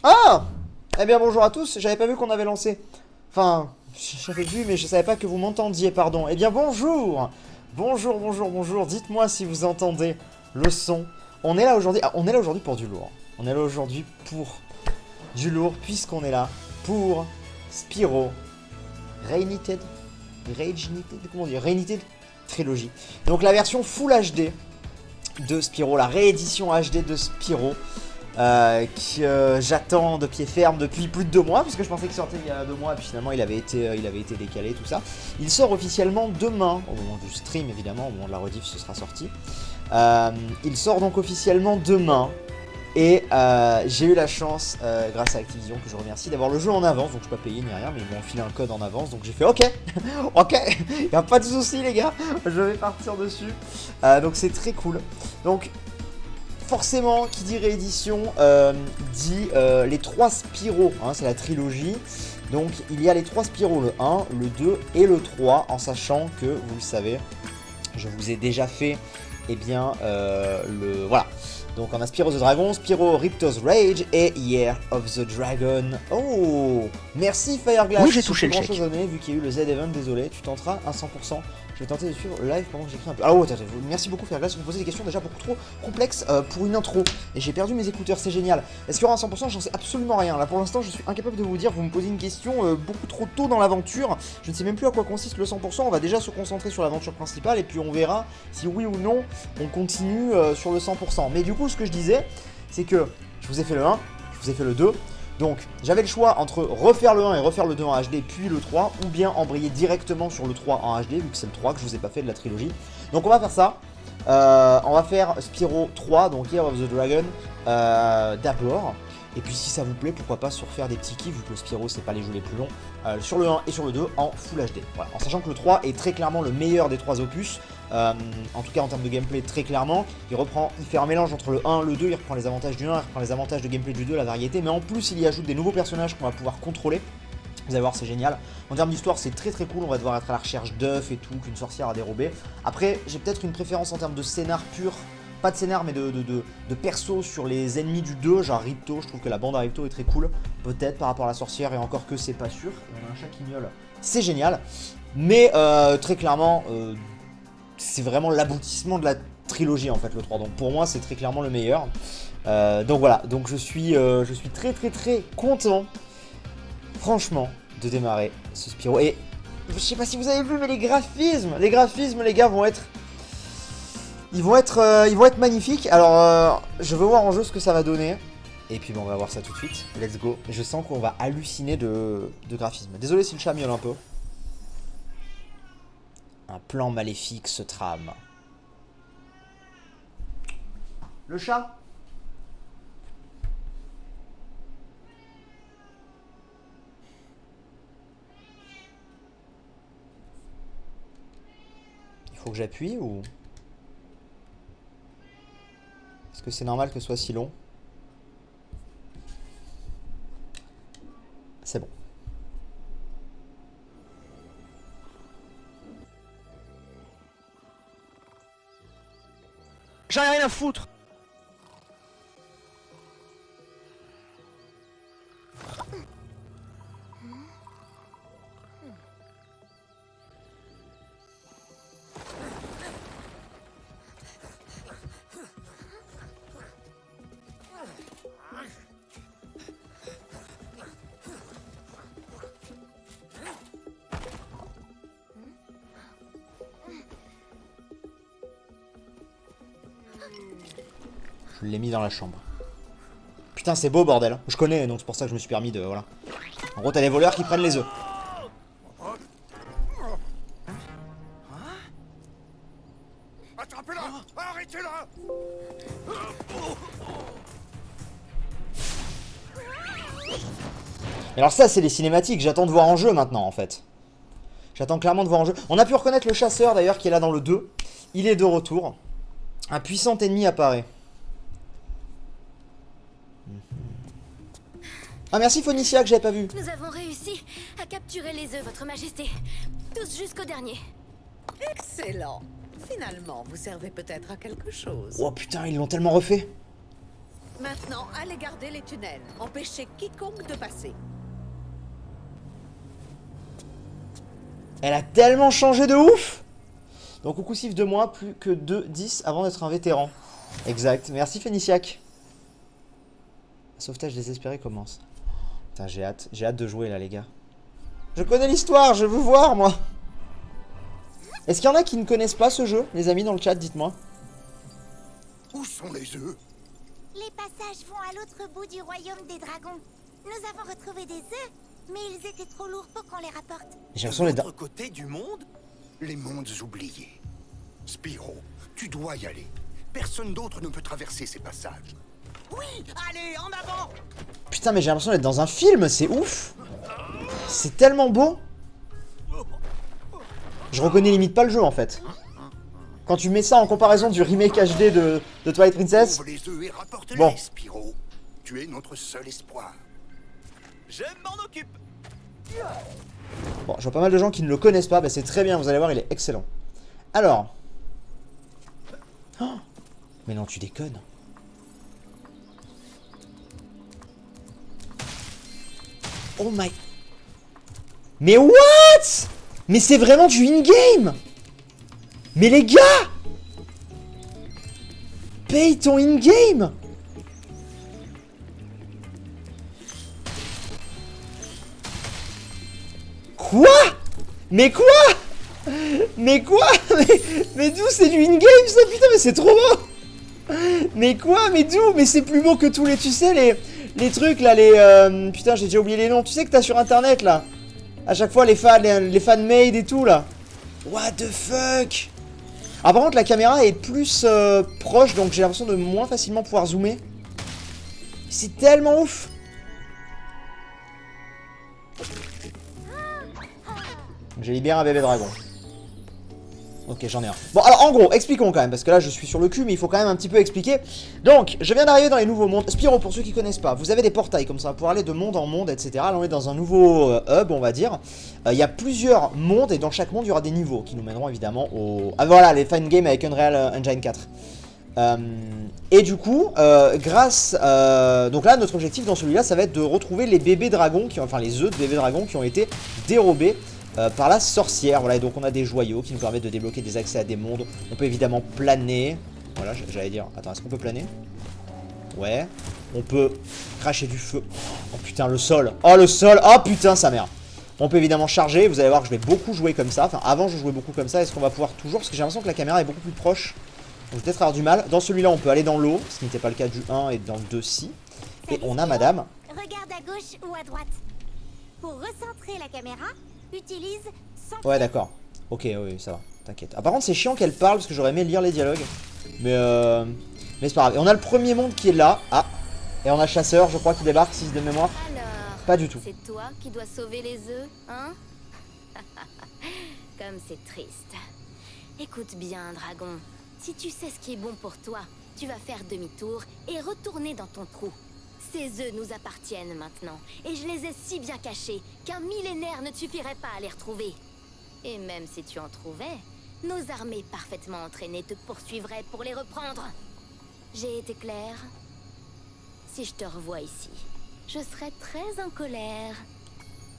Ah! Eh bien bonjour à tous, j'avais pas vu qu'on avait lancé. Enfin, j'avais vu mais je savais pas que vous m'entendiez, pardon. Eh bien bonjour! Bonjour, bonjour, bonjour, dites-moi si vous entendez le son. On est là aujourd'hui, on est là aujourd'hui pour du lourd. On est là aujourd'hui pour du lourd puisqu'on est là pour Spyro Reignited. Reignited, comment dire? Reignited Trilogy. Donc la version Full HD de Spyro, la réédition HD de Spyro. Que j'attends de pied ferme depuis plus de 2 mois, parce que je pensais qu'il sortait il y a 2 mois, et puis finalement il avait été décalé, tout ça. Il sort officiellement demain, au moment du stream évidemment, au moment de la rediff ce sera sorti. Il sort donc officiellement demain, et j'ai eu la chance, grâce à Activision, que je remercie, d'avoir le jeu en avance, donc je peux pas payer ni rien, mais ils m'ont filé un code en avance, donc j'ai fait ok, ok, y a pas de souci les gars, je vais partir dessus, donc c'est très cool. Donc forcément, qui dit réédition dit les 3 Spyro, hein, c'est la trilogie. Donc il y a les 3 Spyro, le 1, le 2 et le 3, en sachant que, vous le savez, je vous ai déjà fait, eh bien, le... Voilà. Donc on a Spyro the Dragon, Spyro Ripto's Rage et Year of the Dragon. Oh, merci Fireglass. Oui, j'ai touché le grand chèque. chose donné, vu qu'il y a eu le Z-Event, désolé, tu tenteras à 100%. Je vais tenter de suivre le live pendant que j'écris un peu. Ah oh, attends, merci beaucoup Fireglass, vous me posez des questions déjà beaucoup trop complexes pour une intro. Et j'ai perdu mes écouteurs, c'est génial. Est-ce qu'il y aura un 100%? J'en sais absolument rien. Là pour l'instant je suis incapable de vous dire, vous me posez une question beaucoup trop tôt dans l'aventure. Je ne sais même plus à quoi consiste le 100%, on va déjà se concentrer sur l'aventure principale et puis on verra si oui ou non on continue sur le 100%. Mais du coup ce que je disais, c'est que je vous ai fait le 1, je vous ai fait le 2. Donc j'avais le choix entre refaire le 1 et refaire le 2 en HD puis le 3, ou bien embrayer directement sur le 3 en HD vu que c'est le 3 que je vous ai pas fait de la trilogie. Donc on va faire ça, on va faire Spyro 3, donc Year of the Dragon d'abord. Et puis si ça vous plaît, pourquoi pas se refaire des petits kiffs, vu que le Spyro c'est pas les jeux les plus longs, sur le 1 et sur le 2 en Full HD. Voilà. En sachant que le 3 est très clairement le meilleur des 3 opus, en tout cas en termes de gameplay très clairement. Il fait un mélange entre le 1 et le 2, il reprend les avantages du 1, il reprend les avantages de gameplay du 2, la variété, mais en plus il y ajoute des nouveaux personnages qu'on va pouvoir contrôler. Vous allez voir, c'est génial. En termes d'histoire, c'est très très cool. On va devoir être à la recherche d'œufs et tout, qu'une sorcière a dérobé. Après, j'ai peut-être une préférence en termes de scénar pur. Pas de scénar, mais de perso sur les ennemis du 2, genre Ripto. Je trouve que la bande à Ripto est très cool. Peut-être par rapport à la sorcière, et encore que c'est pas sûr. Et on a un chat qui miaule. C'est génial. Mais très clairement, c'est vraiment l'aboutissement de la trilogie en fait, le 3. Donc pour moi, c'est très clairement le meilleur. Donc voilà, donc je suis très très très content. Franchement, de démarrer ce Spyro. Et je sais pas si vous avez vu, mais les graphismes, les gars, vont être... Ils vont être magnifiques. Alors, je veux voir en jeu ce que ça va donner. Et puis, bon, on va voir ça tout de suite. Let's go. Je sens qu'on va halluciner de graphisme. Désolé si le chat miaule un peu. Un plan maléfique se trame. Le chat? Il faut que j'appuie ou... Est-ce que c'est normal que ce soit si long? C'est bon. J'en ai rien à foutre. Je l'ai mis dans la chambre. Putain, c'est beau, bordel. Je connais, donc c'est pour ça que je me suis permis de... Voilà. En gros, t'as les voleurs qui prennent les œufs. Attrapez-la! Arrêtez-la! Et alors ça, c'est les cinématiques. J'attends de voir en jeu maintenant, en fait. J'attends clairement de voir en jeu. On a pu reconnaître le chasseur, d'ailleurs, qui est là dans le 2. Il est de retour. Un puissant ennemi apparaît. Ah merci Phoenicia que j'avais pas vu. Nous avons réussi à capturer les œufs, votre majesté. Tous jusqu'au dernier. Excellent. Finalement, vous servez peut-être à quelque chose. Oh putain, ils l'ont tellement refait. Maintenant, allez garder les tunnels. Empêchez quiconque de passer. Elle a tellement changé de ouf. Donc au coup sif de moi, plus que 2-10 avant d'être un vétéran. Exact. Merci Phéniciac. Le sauvetage désespéré commence. Putain, j'ai hâte de jouer là les gars. Je connais l'histoire, je veux voir moi. Est-ce qu'il y en a qui ne connaissent pas ce jeu, les amis dans le chat, dites-moi. Où sont les œufs? Les passages vont à l'autre bout du royaume des dragons. Nous avons retrouvé des œufs, mais ils étaient trop lourds pour qu'on les rapporte. J'ai l'impression les De l'autre côté du monde? Les mondes oubliés. Spyro, tu dois y aller. Personne d'autre ne peut traverser ces passages. Oui, allez, en avant! Putain, mais j'ai l'impression d'être dans un film, c'est ouf. C'est tellement beau. Je reconnais limite pas le jeu en fait. Quand tu mets ça en comparaison du remake HD de Twilight Princess. Ouvre les œufs et rapporte-les, Bon. Spyro. Tu es notre seul espoir. Je m'en occupe. Bon, je vois pas mal de gens qui ne le connaissent pas, bah c'est très bien, vous allez voir, il est excellent. Alors. Oh, mais non, tu déconnes. Oh my... Mais what? Mais c'est vraiment du in-game. Mais les gars, paye ton in-game. Quoi? Mais quoi? Mais quoi? Mais d'où c'est du in-game ça? Putain mais c'est trop beau. Mais quoi? Mais d'où? Mais c'est plus beau que tous les... Tu sais les trucs là, les... putain j'ai déjà oublié les noms. Tu sais que t'as sur internet là. À chaque fois les fan-made et tout là. What the fuck? Ah par contre la caméra est plus proche donc j'ai l'impression de moins facilement pouvoir zoomer. C'est tellement ouf. J'ai libéré un bébé dragon. Ok, j'en ai un. Bon, alors en gros, expliquons quand même, parce que là je suis sur le cul, mais il faut quand même un petit peu expliquer. Donc, je viens d'arriver dans les nouveaux mondes. Spyro, pour ceux qui connaissent pas, vous avez des portails comme ça, pour aller de monde en monde, etc. Là, on est dans un nouveau hub, on va dire. Il y a plusieurs mondes, et dans chaque monde, il y aura des niveaux, qui nous mèneront évidemment au... Ah voilà, les fan games avec Unreal Engine 4. Et du coup, grâce... donc là, notre objectif dans celui-là, ça va être de retrouver les bébés dragons, enfin les œufs de bébés dragons qui ont été dérobés par la sorcière. Voilà, et donc on a des joyaux qui nous permettent de débloquer des accès à des mondes. On peut évidemment planer. Voilà, j'allais dire... Attends, est-ce qu'on peut planer? Ouais. On peut cracher du feu. Oh putain, le sol. Oh, le sol. Oh putain, sa mère. On peut évidemment charger. Vous allez voir que je vais beaucoup jouer comme ça. Enfin, avant, je jouais beaucoup comme ça. Est-ce qu'on va pouvoir toujours... Parce que j'ai l'impression que la caméra est beaucoup plus proche. Donc, je vais peut-être avoir du mal. Dans celui-là, on peut aller dans l'eau. Ce qui n'était pas le cas du 1 et dans le 2, si. Et on a madame. Regarde à gauche ou à droite. Pour recentrer la caméra, utilise centre. Ouais, d'accord. Ok, oui, ça va. T'inquiète. Ah, par contre, c'est chiant qu'elle parle parce que j'aurais aimé lire les dialogues. Mais c'est pas grave. Et on a le premier monde qui est là. Ah. Et on a chasseur, je crois, qui débarque, 6 de mémoire. Alors, Pas du tout. c'est toi qui dois sauver les œufs, hein? Comme c'est triste. Écoute bien, dragon. Si tu sais ce qui est bon pour toi, tu vas faire demi-tour et retourner dans ton trou. Ces œufs nous appartiennent maintenant, et je les ai si bien cachés qu'un millénaire ne suffirait pas à les retrouver. Et même si tu en trouvais, nos armées parfaitement entraînées te poursuivraient pour les reprendre. J'ai été claire? Si je te revois ici, je serais très en colère.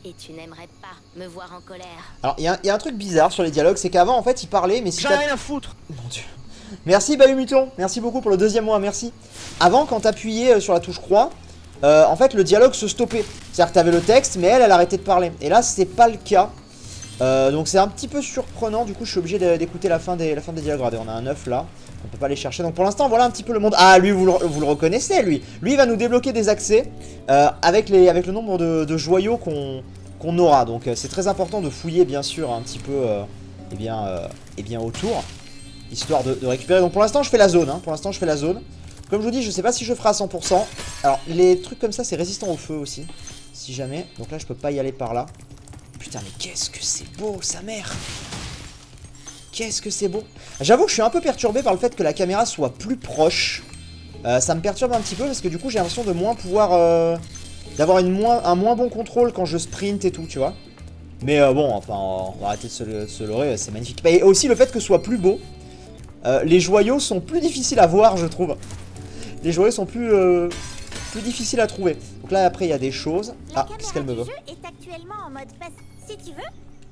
Et tu n'aimerais pas me voir en colère. Alors, il y a un truc bizarre sur les dialogues, c'est qu'avant, en fait, il parlait, mais si J'en ai rien à foutre. Mon dieu. Merci Balumuton, merci beaucoup pour le deuxième mois, merci. Avant, quand t'appuyais sur la touche croix, en fait, le dialogue se stoppait. C'est-à-dire que t'avais le texte, mais elle arrêtait de parler. Et là, c'est pas le cas. Donc c'est un petit peu surprenant, du coup je suis obligé d'écouter la fin des dialogues. Regardez, on a un œuf là, on peut pas aller chercher. Donc pour l'instant voilà un petit peu le monde. Ah lui vous le reconnaissez lui. Lui il va nous débloquer des accès avec le nombre de joyaux qu'on aura. Donc c'est très important de fouiller bien sûr un petit peu eh bien autour. Histoire de récupérer. Donc pour l'instant je fais la zone, hein. Pour l'instant je fais la zone. Comme je vous dis je sais pas si je ferai à 100%. Alors les trucs comme ça c'est résistant au feu aussi. Si jamais. Donc là je peux pas y aller par là. Putain mais qu'est-ce que c'est beau sa mère. Qu'est-ce que c'est beau. J'avoue que je suis un peu perturbé par le fait que la caméra soit plus proche. Ça me perturbe un petit peu parce que du coup j'ai l'impression de moins pouvoir d'avoir un moins bon contrôle quand je sprint et tout tu vois. Mais bon enfin on va arrêter de se leurrer, c'est magnifique. Et aussi le fait que ce soit plus beau. Les joyaux sont plus difficiles à voir je trouve. les joyaux sont plus difficiles à trouver. Donc là, après, il y a des choses. La Ah, qu'est-ce qu'elle me caméra veut? du jeu est actuellement en mode passe. Si tu veux,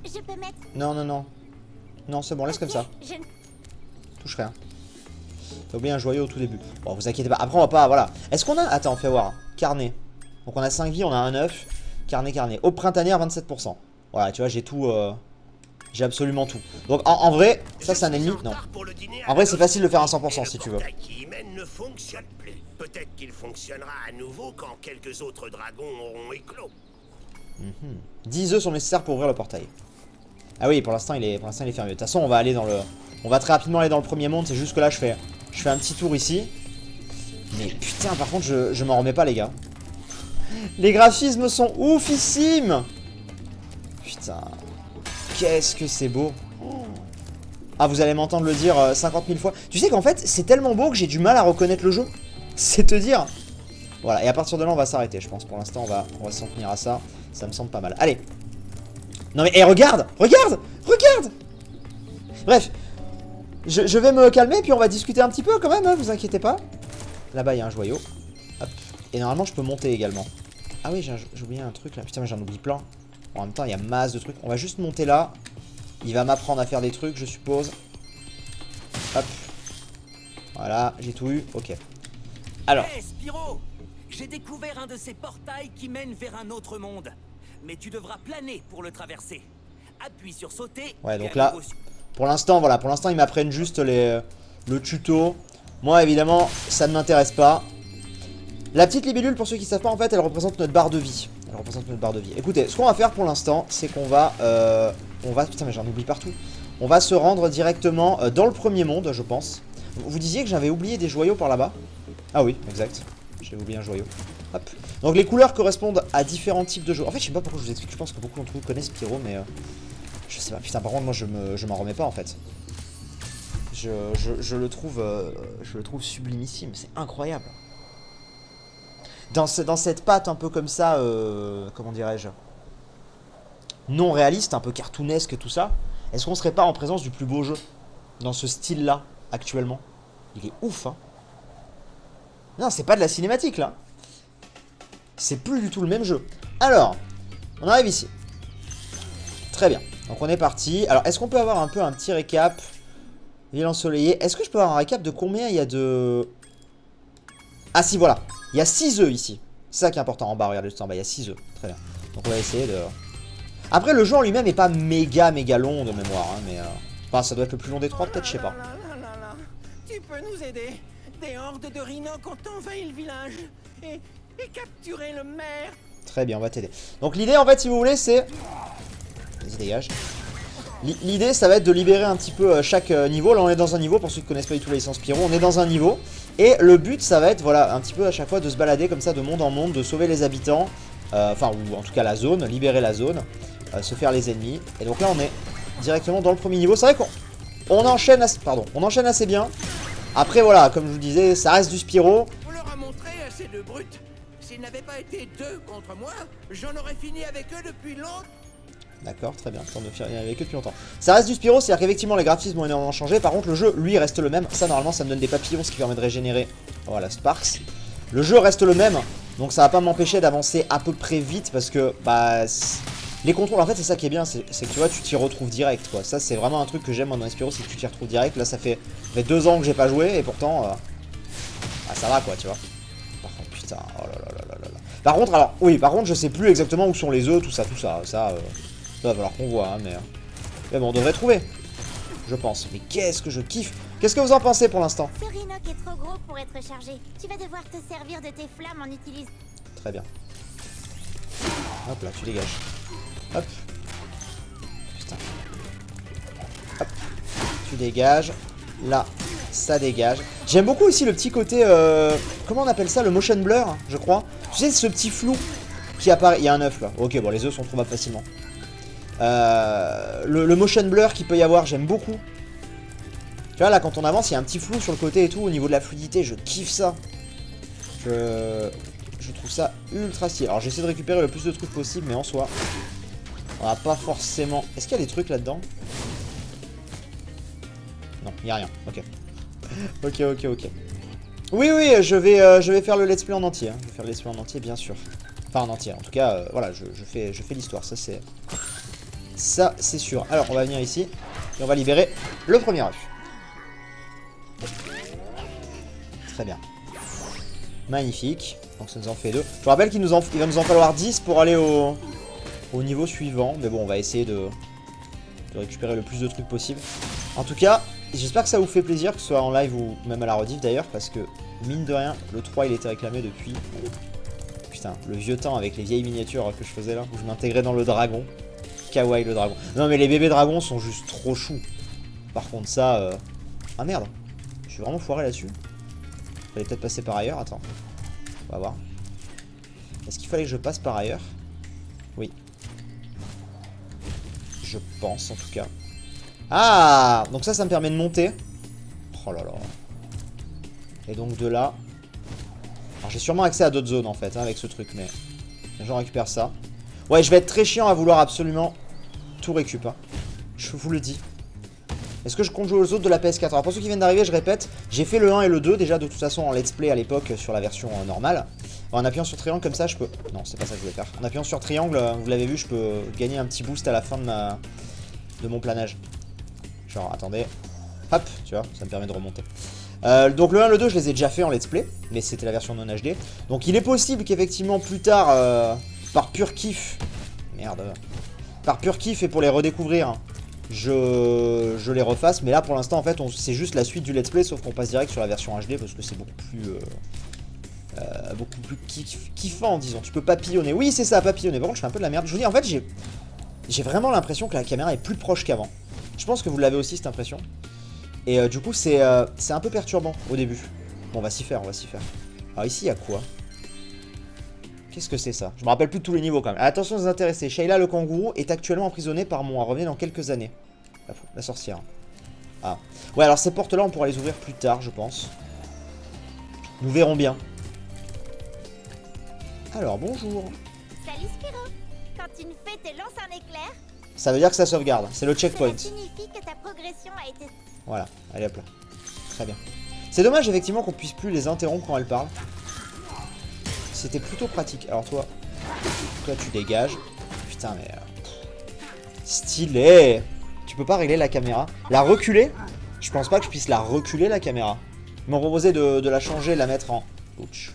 je peux mettre... Non, non, non. Non, c'est bon, laisse comme ça. Je... Touche rien. T'as oublié un joyau au tout début. Bon, vous inquiétez pas. Après, on va pas... Voilà. Est-ce qu'on a... Attends, fais voir. Carnet. Donc, on a 5 vies, on a un œuf. Carnet. Au printanière, 27%. Voilà, tu vois, j'ai tout... J'ai absolument tout. Donc, en vrai, ça, c'est un ennemi. Non. En vrai, c'est facile de faire un 100% si tu veux. Qui mène ne fonctionne plus. Peut-être qu'il fonctionnera à nouveau quand quelques autres dragons auront éclos. 10 œufs sont nécessaires pour ouvrir le portail. Ah oui, pour l'instant, il est fermé. De toute façon, on va aller dans le... On va très rapidement aller dans le premier monde. C'est juste que là, je fais un petit tour ici. Mais putain, par contre, je m'en remets pas, les gars. Les graphismes sont oufissimes. Putain. Qu'est-ce que c'est beau. Ah, vous allez m'entendre le dire 50 000 fois. Tu sais qu'en fait, c'est tellement beau que j'ai du mal à reconnaître le jeu. C'est te dire. Voilà, et à partir de là, on va s'arrêter, je pense. Pour l'instant, on va s'en tenir à ça. Ça me semble pas mal. Allez. Non mais, regarde. Bref. Je vais me calmer, puis on va discuter un petit peu quand même, hein, vous inquiétez pas. Là-bas, il y a un joyau. Hop. Et normalement, je peux monter également. Ah oui, j'ai oublié un truc là. Putain, mais j'en oublie plein. Bon, en même temps, il y a masse de trucs. On va juste monter là. Il va m'apprendre à faire des trucs, je suppose. Hop. Voilà, j'ai tout eu. Ok. Alors. Hey, Spyro, j'ai découvert un de ces portails qui mène vers un autre monde. Mais tu devras planer pour le traverser. Appuie sur sauter. Ouais, donc là, pour l'instant, voilà. Pour l'instant, ils m'apprennent juste le tuto. Moi, évidemment, ça ne m'intéresse pas. La petite libellule, pour ceux qui ne savent pas, en fait, elle représente notre barre de vie. Écoutez, ce qu'on va faire pour l'instant, c'est qu'on va... Putain, mais j'en oublie partout. On va se rendre directement dans le premier monde, je pense. Vous disiez que j'avais oublié des joyaux par là-bas? Ah oui, exact. J'ai oublié un joyau. Hop. Donc les couleurs correspondent à différents types de jeux. En fait, je sais pas pourquoi je vous explique. Je pense que beaucoup d'entre vous connaissent Spyro, mais... je sais pas. Putain, par contre, moi, je m'en remets pas, en fait. Je le trouve sublimissime. C'est incroyable. Dans cette patte un peu comme ça, comment dirais-je, non réaliste, un peu cartoonesque, tout ça, est-ce qu'on serait pas en présence du plus beau jeu dans ce style-là, actuellement? Il est ouf, hein. Non, c'est pas de la cinématique, là. C'est plus du tout le même jeu. Alors, on arrive ici. Très bien. Donc on est parti. Alors, est-ce qu'on peut avoir un petit récap? Ville ensoleillée. Est-ce que je peux avoir un récap de combien il y a de... Ah si, voilà. Il y a 6 œufs ici. C'est ça qui est important. En bas, regardez juste en bas, il y a 6 œufs. Très bien. Donc on va essayer de... Après, le jeu en lui-même n'est pas méga long de mémoire. Hein, mais enfin, ça doit être le plus long des trois, peut-être, je sais pas. Tu peux nous aider? Des hordes de Rhinocs ont envahi le village et capturé le maire. Très bien, on va t'aider. Donc l'idée, en fait, si vous voulez, c'est... Vas-y, dégage. L'idée, ça va être de libérer un petit peu chaque niveau. Là, on est dans un niveau, pour ceux qui connaissent pas du tout la licence Spyro, on est dans un niveau. Et le but, ça va être, voilà, un petit peu à chaque fois de se balader comme ça de monde en monde, de sauver les habitants. Enfin, ou en tout cas la zone, libérer la zone, se faire les ennemis. Et donc là, on est directement dans le premier niveau. C'est vrai qu'on enchaîne assez bien. Après, voilà, comme je vous disais, ça reste du Spyro. On leur a montré à ces deux brutes. S'ils n'avaient pas été deux contre moi, j'en aurais fini avec eux depuis longtemps. D'accord, très bien, temps de faire avec eux depuis longtemps. Ça reste du Spyro, c'est-à-dire qu'effectivement les graphismes ont énormément changé. Par contre, le jeu, lui, reste le même. Ça, normalement, ça me donne des papillons, ce qui permet de régénérer. Voilà, Sparks. Le jeu reste le même, donc ça va pas m'empêcher d'avancer à peu près vite parce que, bah, les contrôles, en fait, c'est ça qui est bien, c'est que tu vois, tu t'y retrouves direct, quoi. Ça, c'est vraiment un truc que j'aime dans Spyro, c'est que tu t'y retrouves direct. Là, ça fait 2 ans que j'ai pas joué et pourtant, ah, ça va, quoi, tu vois. Par contre, putain, oh là là là là là. Par contre, alors, oui, par contre, je sais plus exactement où sont les œufs, tout ça. Ça va falloir qu'on voit, hein, mais bon, on devrait trouver, je pense. Mais qu'est-ce que je kiffe. Qu'est-ce que vous en pensez pour l'instant? Ce Rhinoc est trop gros pour être chargé. Tu vas devoir te servir de tes flammes en utilisant... Très bien. Hop là, tu dégages. Hop. Putain. Hop. Tu dégages. Là, ça dégage. J'aime beaucoup aussi le petit côté... comment on appelle ça? Le motion blur, je crois. Tu sais, ce petit flou qui apparaît... Il y a un œuf là. Ok, bon, les œufs sont trouvables facilement. Le motion blur qu'il peut y avoir, j'aime beaucoup. Tu vois, là, quand on avance, il y a un petit flou sur le côté et tout, au niveau de la fluidité, je kiffe ça. Je trouve ça ultra stylé. Alors, j'essaie de récupérer le plus de trucs possible, mais en soi, on va pas forcément... Est-ce qu'il y a des trucs là-dedans? Non, il n'y a rien. Ok. Ok. Oui, oui, je vais faire le let's play en entier. Hein. Je vais faire le let's play en entier, bien sûr. Enfin, en entier. En tout cas, voilà, je fais l'histoire. Ça, c'est sûr. Alors, on va venir ici. Et on va libérer le premier œuf. Très bien. Magnifique. Donc, ça nous en fait 2. Je vous rappelle qu'il va nous en falloir 10 pour aller au niveau suivant. Mais bon, on va essayer de récupérer le plus de trucs possible. En tout cas, j'espère que ça vous fait plaisir, que ce soit en live ou même à la rediff d'ailleurs, parce que, mine de rien, le 3 il était réclamé depuis... Putain, le vieux temps avec les vieilles miniatures que je faisais là, où je m'intégrais dans le dragon. Kawaii le dragon. Non mais les bébés dragons sont juste trop choux. Par contre ça... Ah merde, je suis vraiment foiré là-dessus. Fallait peut-être passer par ailleurs, attends. On va voir. Est-ce qu'il fallait que je passe par ailleurs? Oui. Je pense en tout cas. Ah, donc ça me permet de monter. Oh là là. Et donc de là... Alors j'ai sûrement accès à d'autres zones en fait, hein, avec ce truc, mais... J'en récupère ça. Ouais, je vais être très chiant à vouloir absolument tout récup. Hein. Je vous le dis. Est-ce que je compte jouer aux autres de la PS4? Alors pour ceux qui viennent d'arriver, je répète, j'ai fait le 1 et le 2 déjà de toute façon en let's play à l'époque sur la version normale. En appuyant sur triangle comme ça, je peux... Non, c'est pas ça que je voulais faire. En appuyant sur triangle, vous l'avez vu, je peux gagner un petit boost à la fin de mon planage. Genre, attendez. Hop, tu vois, ça me permet de remonter. Donc le 1 et le 2, je les ai déjà fait en let's play, mais c'était la version non HD. Donc il est possible qu'effectivement plus tard, par pur kiff... Merde. Par pur kiff et pour les redécouvrir, je les refasse. Mais là, pour l'instant, en fait, c'est juste la suite du let's play, sauf qu'on passe direct sur la version HD parce que c'est beaucoup plus kiffant, disons. Tu peux papillonner. Oui, c'est ça, papillonner. Par contre, je fais un peu de la merde. Je vous dis, en fait, j'ai vraiment l'impression que la caméra est plus proche qu'avant. Je pense que vous l'avez aussi, cette impression. Et du coup, c'est un peu perturbant au début. Bon, on va s'y faire, on va s'y faire. Alors ici, il y a quoi? Qu'est-ce que c'est ça? Je me rappelle plus de tous les niveaux quand même. Attention aux intéressés. Shayla le kangourou est actuellement emprisonné par moi. Revenez dans quelques années. La sorcière. Ah. Ouais, alors ces portes-là, on pourra les ouvrir plus tard, je pense. Nous verrons bien. Alors, bonjour. Salut Spyro. Quand une fée te lance un éclair, Ça veut dire que ça sauvegarde. C'est le checkpoint. cela signifie que ta progression a été... Voilà. Allez hop là. Très bien. C'est dommage, effectivement, qu'on puisse plus les interrompre quand elles parlent. C'était plutôt pratique. Alors toi tu dégages. Putain mais... Stylé. Tu peux pas régler la caméra. La reculer? Je pense pas que je puisse la reculer la caméra. Ils m'ont proposé de la changer, de la mettre en... Ouch.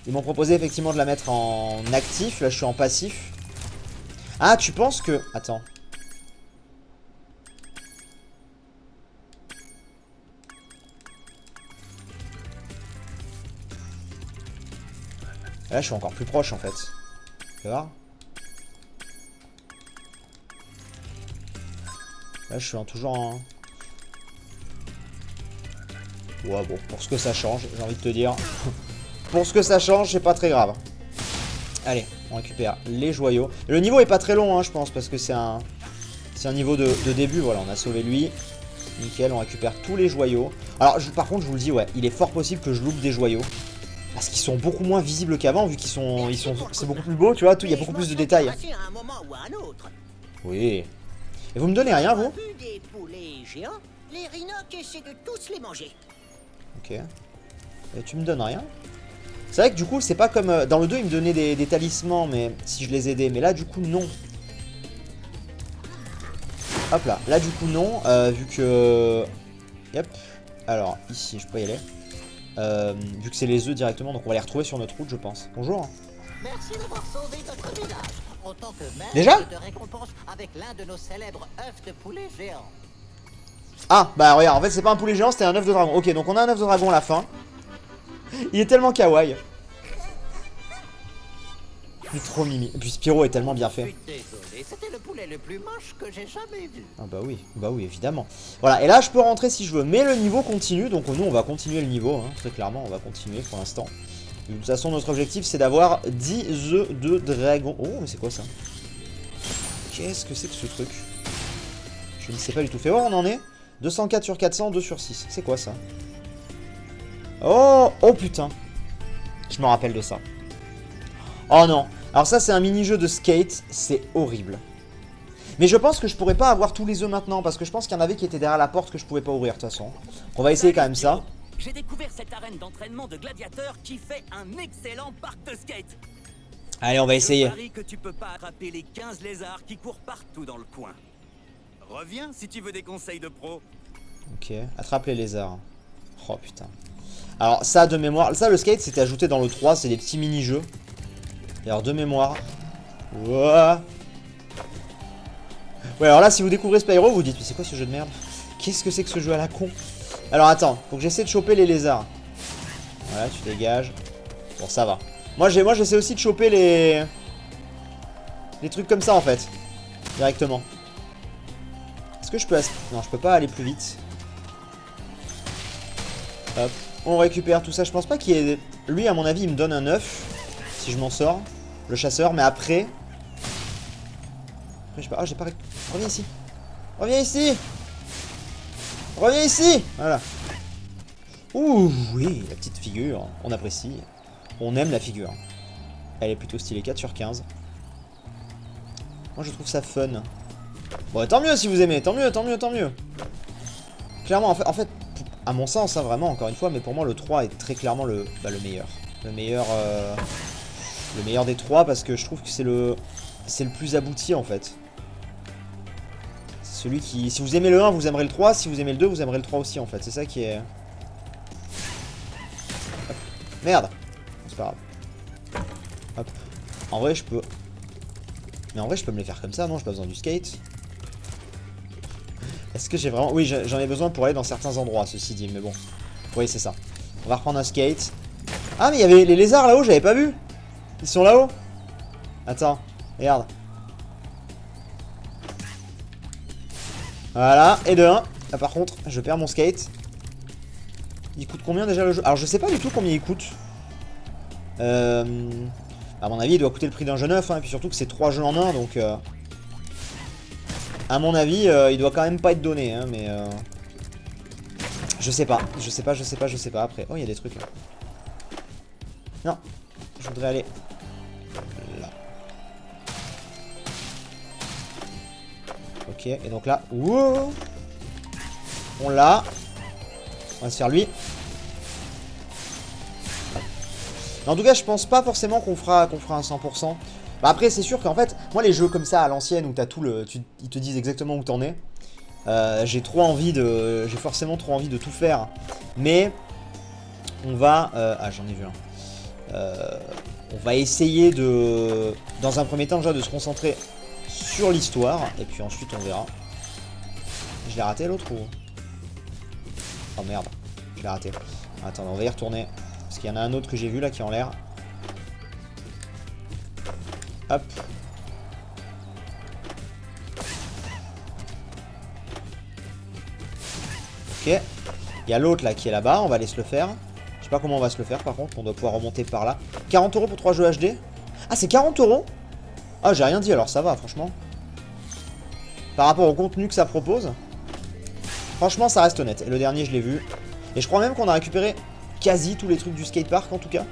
Ils m'ont proposé effectivement de la mettre en actif. Là je suis en passif. Ah tu penses que... Attends. Là je suis encore plus proche en fait. Tu vois? Là je suis toujours en... Ouais bon, pour ce que ça change, j'ai envie de te dire. Pour ce que ça change, c'est pas très grave. Allez, on récupère les joyaux. Et le niveau est pas très long, hein, je pense, parce que c'est un niveau de début. Voilà, on a sauvé lui. Nickel, on récupère tous les joyaux. Alors par contre, je vous le dis, ouais, il est fort possible que je loupe des joyaux. Parce qu'ils sont beaucoup moins visibles qu'avant, vu qu'ils sont... C'est beaucoup plus beau, tu vois, il y a beaucoup plus de détails. Oui. Et vous me donnez rien, vous? Des poulets géants, les rhinocs essaient de tous les manger. Ok. Et tu me donnes rien? C'est vrai que du coup, c'est pas comme... Dans le 2, il me donnait des talismans, mais si je les aidais. Mais là, du coup, non. Hop là. Là, du coup, non. Vu que... Yep. Alors, ici, je peux y aller. Vu que c'est les œufs directement, donc on va les retrouver sur notre route, je pense. Bonjour. Merci d'avoir sauvé notre village. Autant que maître, Déjà je te récompense avec l'un de nos célèbres œufs de poulet géant. Ah, bah regarde, en fait, c'est pas un poulet géant, c'était un œuf de dragon. Ok, donc on a un œuf de dragon à la fin. Il est tellement kawaii. Il est trop mimi. Et puis Spyro est tellement bien Je fait. suis désolé, c'était le poulet le plus moche que j'ai jamais vu. Ah bah oui, évidemment. Voilà, et là je peux rentrer si je veux, mais le niveau continue, donc nous on va continuer le niveau, hein, très clairement, on va continuer pour l'instant. De toute façon, notre objectif c'est d'avoir 10 œufs de dragon. Oh, mais c'est quoi ça? Qu'est-ce que c'est que ce truc? Je ne sais pas du tout. Fais voir, on en est 204 sur 400, 2 sur 6. C'est quoi ça? Oh, oh putain. Je me rappelle de ça. Oh non. Alors ça c'est un mini-jeu de skate, c'est horrible. Mais je pense que je pourrais pas avoir tous les œufs maintenant, parce que je pense qu'il y en avait qui étaient derrière la porte que je pouvais pas ouvrir de toute façon. On va essayer quand même ça. j'ai découvert cette arène d'entraînement de gladiateurs qui fait un excellent parc de skate. Allez, on va essayer. Je parie que tu peux pas attraper les 15 lézards qui courent partout dans le coin. Reviens si tu veux des conseils de pro. Ok, attrape les lézards. Oh putain. Alors ça de mémoire, ça le skate c'était ajouté dans le 3, c'est des petits mini-jeux. Et alors de mémoire. Ouah. Ouais, alors là si vous découvrez Spyro, vous dites mais c'est quoi ce jeu de merde? Qu'est-ce que c'est que ce jeu à la con? Alors attends, faut que j'essaie de choper les lézards. Voilà, tu dégages. Bon, ça va. Moi j'essaie aussi de choper les trucs comme ça en fait. Directement. Est-ce que je peux... Non, je peux pas aller plus vite. Hop. On récupère tout ça. Je pense pas qu'il y ait... Lui, à mon avis, il me donne un œuf. Si je m'en sors. Le chasseur. Mais après... Après, je sais pas... Oh, j'ai pas... Reviens ici. Reviens ici. Reviens ici. Voilà. Ouh, oui, la petite figure. On apprécie. On aime la figure. Elle est plutôt stylée. 4 sur 15. Moi, je trouve ça fun. Bon, tant mieux si vous aimez. Tant mieux, tant mieux, tant mieux. Clairement, en fait... À mon sens, hein, vraiment, encore une fois, mais pour moi, le 3 est très clairement le meilleur. Le meilleur des 3 parce que je trouve que c'est le plus abouti, en fait. C'est celui qui... Si vous aimez le 1, vous aimerez le 3. Si vous aimez le 2, vous aimerez le 3 aussi, en fait. C'est ça qui est... Hop. Merde. C'est pas grave. Hop. En vrai, je peux... Mais en vrai, je peux me les faire comme ça, non? J'ai pas besoin du skate. Est-ce que j'ai vraiment... Oui, j'en ai besoin pour aller dans certains endroits, ceci dit, mais bon. Oui, c'est ça. On va reprendre un skate. Ah, mais il y avait les lézards là-haut, j'avais pas vu. Ils sont là-haut. Attends, regarde. Voilà, et de 1. Là, par contre, je perds mon skate. Il coûte combien déjà le jeu? Alors, je sais pas du tout combien il coûte. À mon avis, il doit coûter le prix d'un jeu neuf, hein, et puis surtout que c'est 3 jeux en 1, donc... À mon avis, il doit quand même pas être donné, hein, mais... Je sais pas, je sais pas, après. Oh, il y a des trucs là. Non, je voudrais aller... Là. Ok, et donc là... Wow, on l'a. On va se faire lui. Mais en tout cas, je pense pas forcément qu'on fera un 100%. Bah après c'est sûr qu'en fait, moi les jeux comme ça à l'ancienne où t'as tout le... Ils te disent exactement où t'en es. J'ai forcément trop envie de tout faire. Mais on va... Ah j'en ai vu un. On va essayer de... Dans un premier temps déjà de se concentrer sur l'histoire. Et puis ensuite on verra. Je l'ai raté l'autre ou... Oh merde, je l'ai raté. Attends, on va y retourner. Parce qu'il y en a un autre que j'ai vu là qui est en l'air. Hop. Ok. Il y a l'autre là qui est là-bas. On va aller se le faire. Je sais pas comment on va se le faire par contre. On doit pouvoir remonter par là. 40 € pour 3 jeux HD. Ah, c'est 40 €? Ah, j'ai rien dit alors ça va, franchement. Par rapport au contenu que ça propose. Franchement, ça reste honnête. Et le dernier, je l'ai vu. Et je crois même qu'on a récupéré quasi tous les trucs du skatepark en tout cas.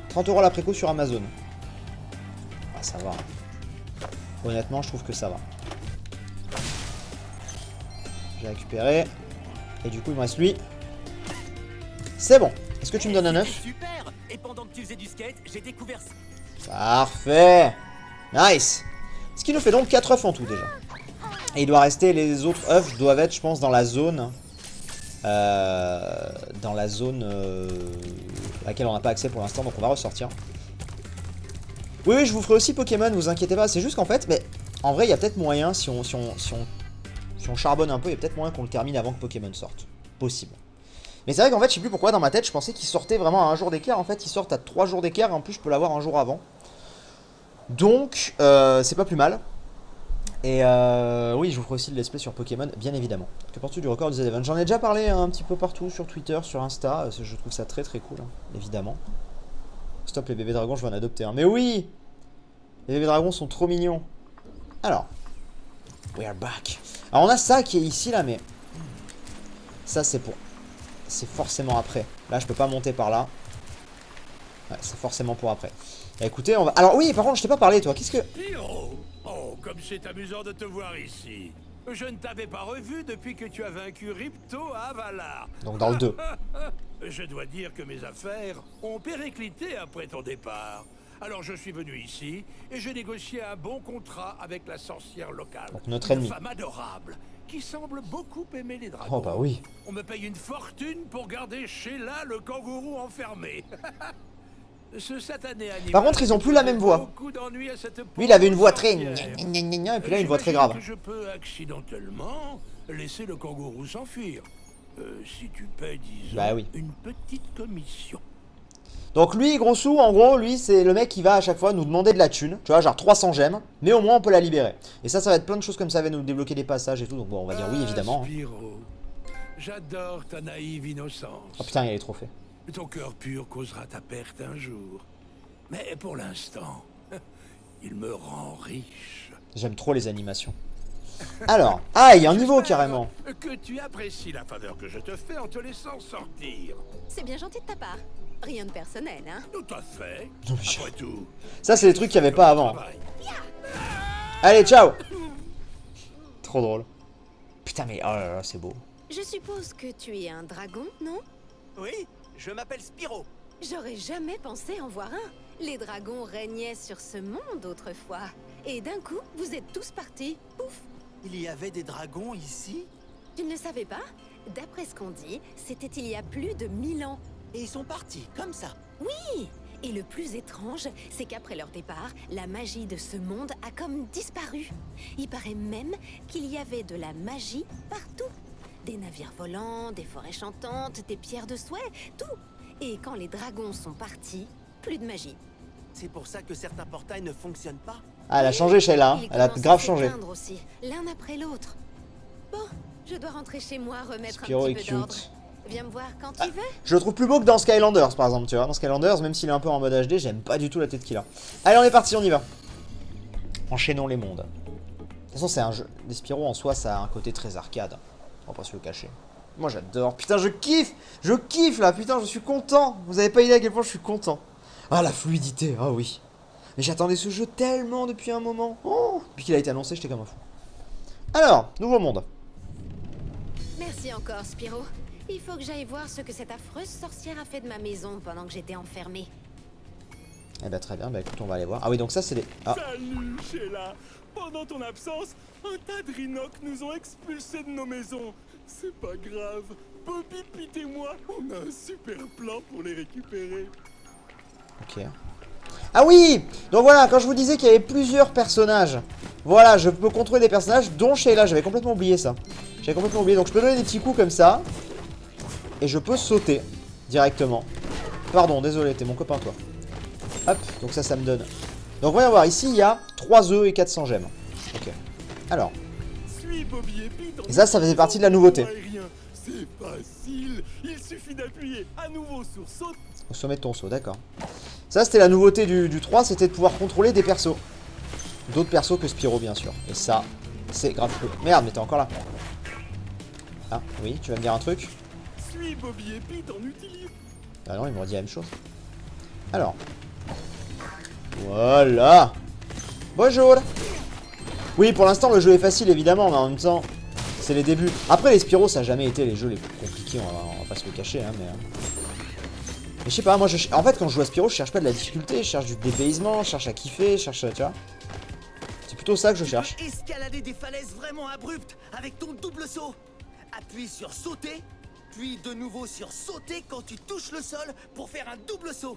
30 € la préco sur Amazon. Ça va. Honnêtement, je trouve que ça va. J'ai récupéré. Et du coup, il me reste lui. C'est bon. Est-ce que tu me donnes un œuf? Super. Et pendant que tu faisais du skate, j'ai découvert... Parfait. Nice. Ce qui nous fait donc 4 œufs en tout déjà. Et il doit rester... Les autres œufs doivent être, je pense, dans la zone... à laquelle on n'a pas accès pour l'instant. Donc on va ressortir. Oui, oui, je vous ferai aussi Pokémon, vous inquiétez pas. C'est juste qu'en fait, mais en vrai, il y a peut-être moyen, si on charbonne un peu, il y a peut-être moyen qu'on le termine avant que Pokémon sorte. Possible. Mais c'est vrai qu'en fait, je sais plus pourquoi, dans ma tête, je pensais qu'il sortait vraiment à 1 jour d'écart. En fait, il sort à 3 jours d'écart, et en plus, je peux l'avoir un jour avant. Donc, c'est pas plus mal. Et oui, je vous ferai aussi le let's play sur Pokémon, bien évidemment. Que penses-tu du record des events? J'en ai déjà parlé un petit peu partout, sur Twitter, sur Insta. Je trouve ça très très cool, hein, évidemment. Stop les bébés dragons, je vais en adopter un. Mais oui! Les bébés dragons sont trop mignons. Alors. We are back. Alors on a ça qui est ici là, mais... Ça c'est pour... C'est forcément après. Là je peux pas monter par là. Ouais, c'est forcément pour après. Et écoutez, on va... Alors oui, par contre je t'ai pas parlé toi, qu'est-ce que... Oh, comme c'est amusant de te voir ici. Je ne t'avais pas revu depuis que tu as vaincu Ripto à Valar. Donc dans le 2. Je dois dire que mes affaires ont périclité après ton départ. Alors je suis venu ici et j'ai négocié un bon contrat avec la sorcière locale. Donc notre Une ennemi. femme adorable qui semble beaucoup aimer les dragons. Oh bah oui. On me paye une fortune pour garder Sheila le kangourou enfermé. Ce satané animal. Par contre, ils ont plus la même voix. Beaucoup d'ennuis à cette Lui, il avait une voix pauvre très... sorcière. gna gna gna gna, et puis là, une voix très J'imagine grave. que je peux accidentellement laisser le kangourou s'enfuir. Si tu payes, disons, Bah oui. une petite commission. Donc lui, gros sous, en gros, lui, c'est le mec qui va à chaque fois nous demander de la thune. Tu vois, genre 300 gemmes, mais au moins on peut la libérer. Et ça va être plein de choses comme ça, va nous débloquer des passages et tout. Donc bon, on va dire oui, évidemment. hein. Spyro, j'adore ta naïve innocence. Oh putain, il y a les trophées. Ton cœur pur causera ta perte un jour. Mais pour l'instant, il me rend riche. J'aime trop les animations. Alors, ah, il y a un niveau carrément. Que tu apprécies la faveur que je te fais en te laissant sortir. C'est bien gentil de ta part. Rien de personnel, hein. Tout à fait. Non, mais Après tout. Ça, c'est des trucs qu'il n'y avait pas avant. travail. Allez, ciao. Trop drôle. Putain, mais oh là là, c'est beau. Je suppose que tu es un dragon, non? Oui, je m'appelle Spyro. J'aurais jamais pensé en voir un. Les dragons régnaient sur ce monde autrefois. Et d'un coup, vous êtes tous partis. Pouf! Il y avait des dragons ici? Tu ne le savais pas? D'après ce qu'on dit, c'était il y a plus de 1000 ans. Et ils sont partis, comme ça. Oui! Et le plus étrange, c'est qu'après leur départ, la magie de ce monde a comme disparu. Il paraît même qu'il y avait de la magie partout. Des navires volants, des forêts chantantes, des pierres de souhait, tout. Et quand les dragons sont partis, plus de magie. C'est pour ça que certains portails ne fonctionnent pas. Ah, elle a changé, Sheila. hein. Ils Elle a commencent grave à changé. s'éteindre aussi, l'un après l'autre. Bon, je dois rentrer chez moi, remettre Spyro un est petit peu d'ordre. cute. Viens me voir quand tu veux. Je le trouve plus beau que dans Skylanders, par exemple, tu vois. Dans Skylanders, même s'il est un peu en mode HD, j'aime pas du tout la tête qu'il a. Allez, on est parti, on y va. Enchaînons les mondes. De toute façon, c'est un jeu. Les Spyro, en soi, ça a un côté très arcade. On va pas se le cacher. Moi, j'adore. Putain, je kiffe. Je kiffe, là. Putain, je suis content. Vous avez pas idée à quel point je suis content. Ah, la fluidité. Ah oui. Mais j'attendais ce jeu tellement depuis un moment. Oh, depuis qu'il a été annoncé, j'étais comme un fou. Alors, nouveau monde. Merci encore, Spyro. Il faut que j'aille voir ce que cette affreuse sorcière a fait de ma maison pendant que j'étais enfermée. Eh bah très bien, bah écoute, on va aller voir. Ah oui, donc ça c'est des... Ah, Salut, Sheila. Pendant ton absence, un tas de Rhinocs nous ont expulsés de nos maisons. C'est pas grave. Bobby, Pete et moi, on a un super plan pour les récupérer. ok. Ah oui. Donc voilà, quand je vous disais qu'il y avait plusieurs personnages. Voilà, je peux contrôler des personnages, dont Sheila, j'avais complètement oublié ça. J'avais complètement oublié, donc je peux donner des petits coups comme ça. Et je peux sauter directement. Pardon, désolé, t'es mon copain toi. Hop, donc ça me donne. Donc voyons voir, ici il y a 3 œufs et 400 gemmes. Ok. Alors, Suis Bobby et Pete en et ça faisait partie de la nouveauté. aérien. C'est facile. Il suffit d'appuyer à nouveau sur saute. Au sommet de ton saut, d'accord. Ça c'était la nouveauté du 3, c'était de pouvoir contrôler des persos. D'autres persos que Spyro bien sûr. Et ça, c'est grave cool. Merde, mais t'es encore là. Ah, oui, tu vas me dire un truc? Suis Bobby et Pete en utilisant. Ah non, il m'aurait dit la même chose. Alors. Voilà. Bonjour. Oui, pour l'instant, le jeu est facile, évidemment, mais en même temps, c'est les débuts. Après, les Spyro, ça n'a jamais été les jeux les plus compliqués, on va pas se le cacher, hein, mais... Mais je sais pas, moi, en fait, quand je joue à Spyro, je cherche pas de la difficulté, je cherche du dépaysement, je cherche à kiffer, je cherche, tu vois. C'est plutôt ça que je cherche. Escalader des falaises vraiment abruptes avec ton double saut. Appuie sur sauter, puis de nouveau sur sauter quand tu touches le sol pour faire un double saut.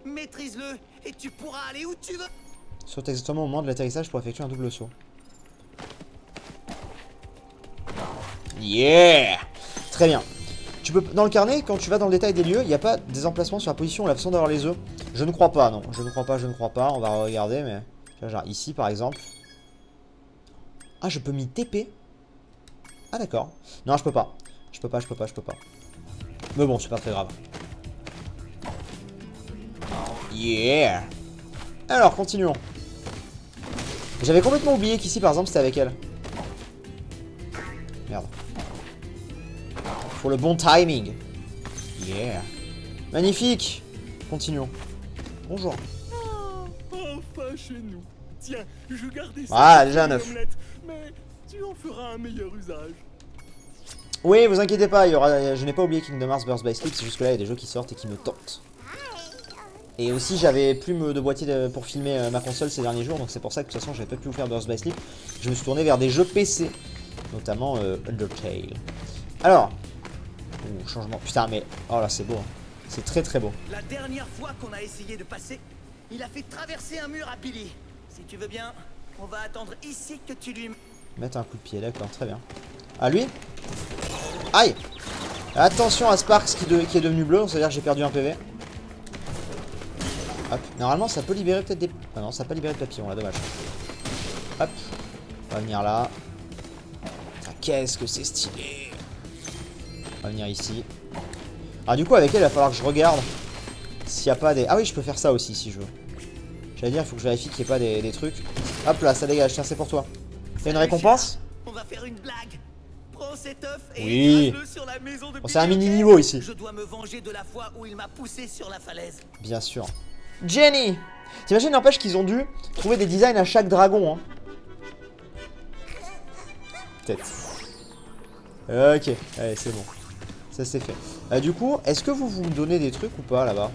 Maîtrise-le et tu pourras aller où tu veux. Saute exactement au moment de l'atterrissage pour effectuer un double saut. Yeah. Très bien. Tu peux, dans le carnet, quand tu vas dans le détail des lieux, il n'y a pas des emplacements sur la position ou la façon d'avoir les œufs. Je ne crois pas, non. Je ne crois pas, je ne crois pas. On va regarder, mais... Tu vois, genre ici, par exemple. Ah, je peux m'y TP. Ah, d'accord. Non, je peux pas. Je peux pas. Mais bon, c'est pas très grave. Yeah. Alors, continuons. J'avais complètement oublié qu'ici, par exemple, c'était avec elle. Merde. Pour le bon timing. Yeah. Magnifique. Continuons. Bonjour. Enfin chez nous. Tiens, je gardais ça. Ah, pour déjà une 9. omelette, mais Tu en feras un meilleur usage. Oui, vous inquiétez pas, je n'ai pas oublié Kingdom Hearts Birth by Sleep, c'est juste que là il y a des jeux qui sortent et qui me tentent. Et aussi j'avais plus de boîtier pour filmer ma console ces derniers jours, donc c'est pour ça que de toute façon j'avais pas pu vous faire Birth by Sleep. Je me suis tourné vers des jeux PC, notamment Undertale. Alors, changement, putain mais, oh là c'est beau, hein. C'est très très beau. La dernière fois qu'on a essayé de passer, il a fait traverser un mur à Billy. Si tu veux bien, on va attendre ici que tu lui... Mettre un coup de pied, d'accord, très bien. Ah lui? Aïe! Attention à Sparks qui est devenu bleu, c'est-à-dire que j'ai perdu un PV. Hop, normalement ça peut libérer peut-être des... Ah non, ça peut pas libérer de papillons là, dommage. Hop, on va venir là. Qu'est-ce que c'est stylé! On va venir ici. Ah du coup avec elle il va falloir que je regarde s'il n'y a pas des... Ah oui je peux faire ça aussi si je veux. J'allais dire il faut que je vérifie qu'il n'y ait pas des trucs. Hop là ça dégage, tiens c'est pour toi. T'as une récompense? On va faire une blague. Prends cet œuf et oui. écrase-le sur la maison de Billy. C'est un mini niveau ici. Je dois me venger de la fois où il m'a poussé sur la falaise. Bien sûr. Jenny! T'imagines n'empêche qu'ils ont dû trouver des designs à chaque dragon hein. Peut-être. Ok, allez c'est bon. Ça c'est fait. Du coup, est-ce que vous me donnez des trucs ou pas là-bas?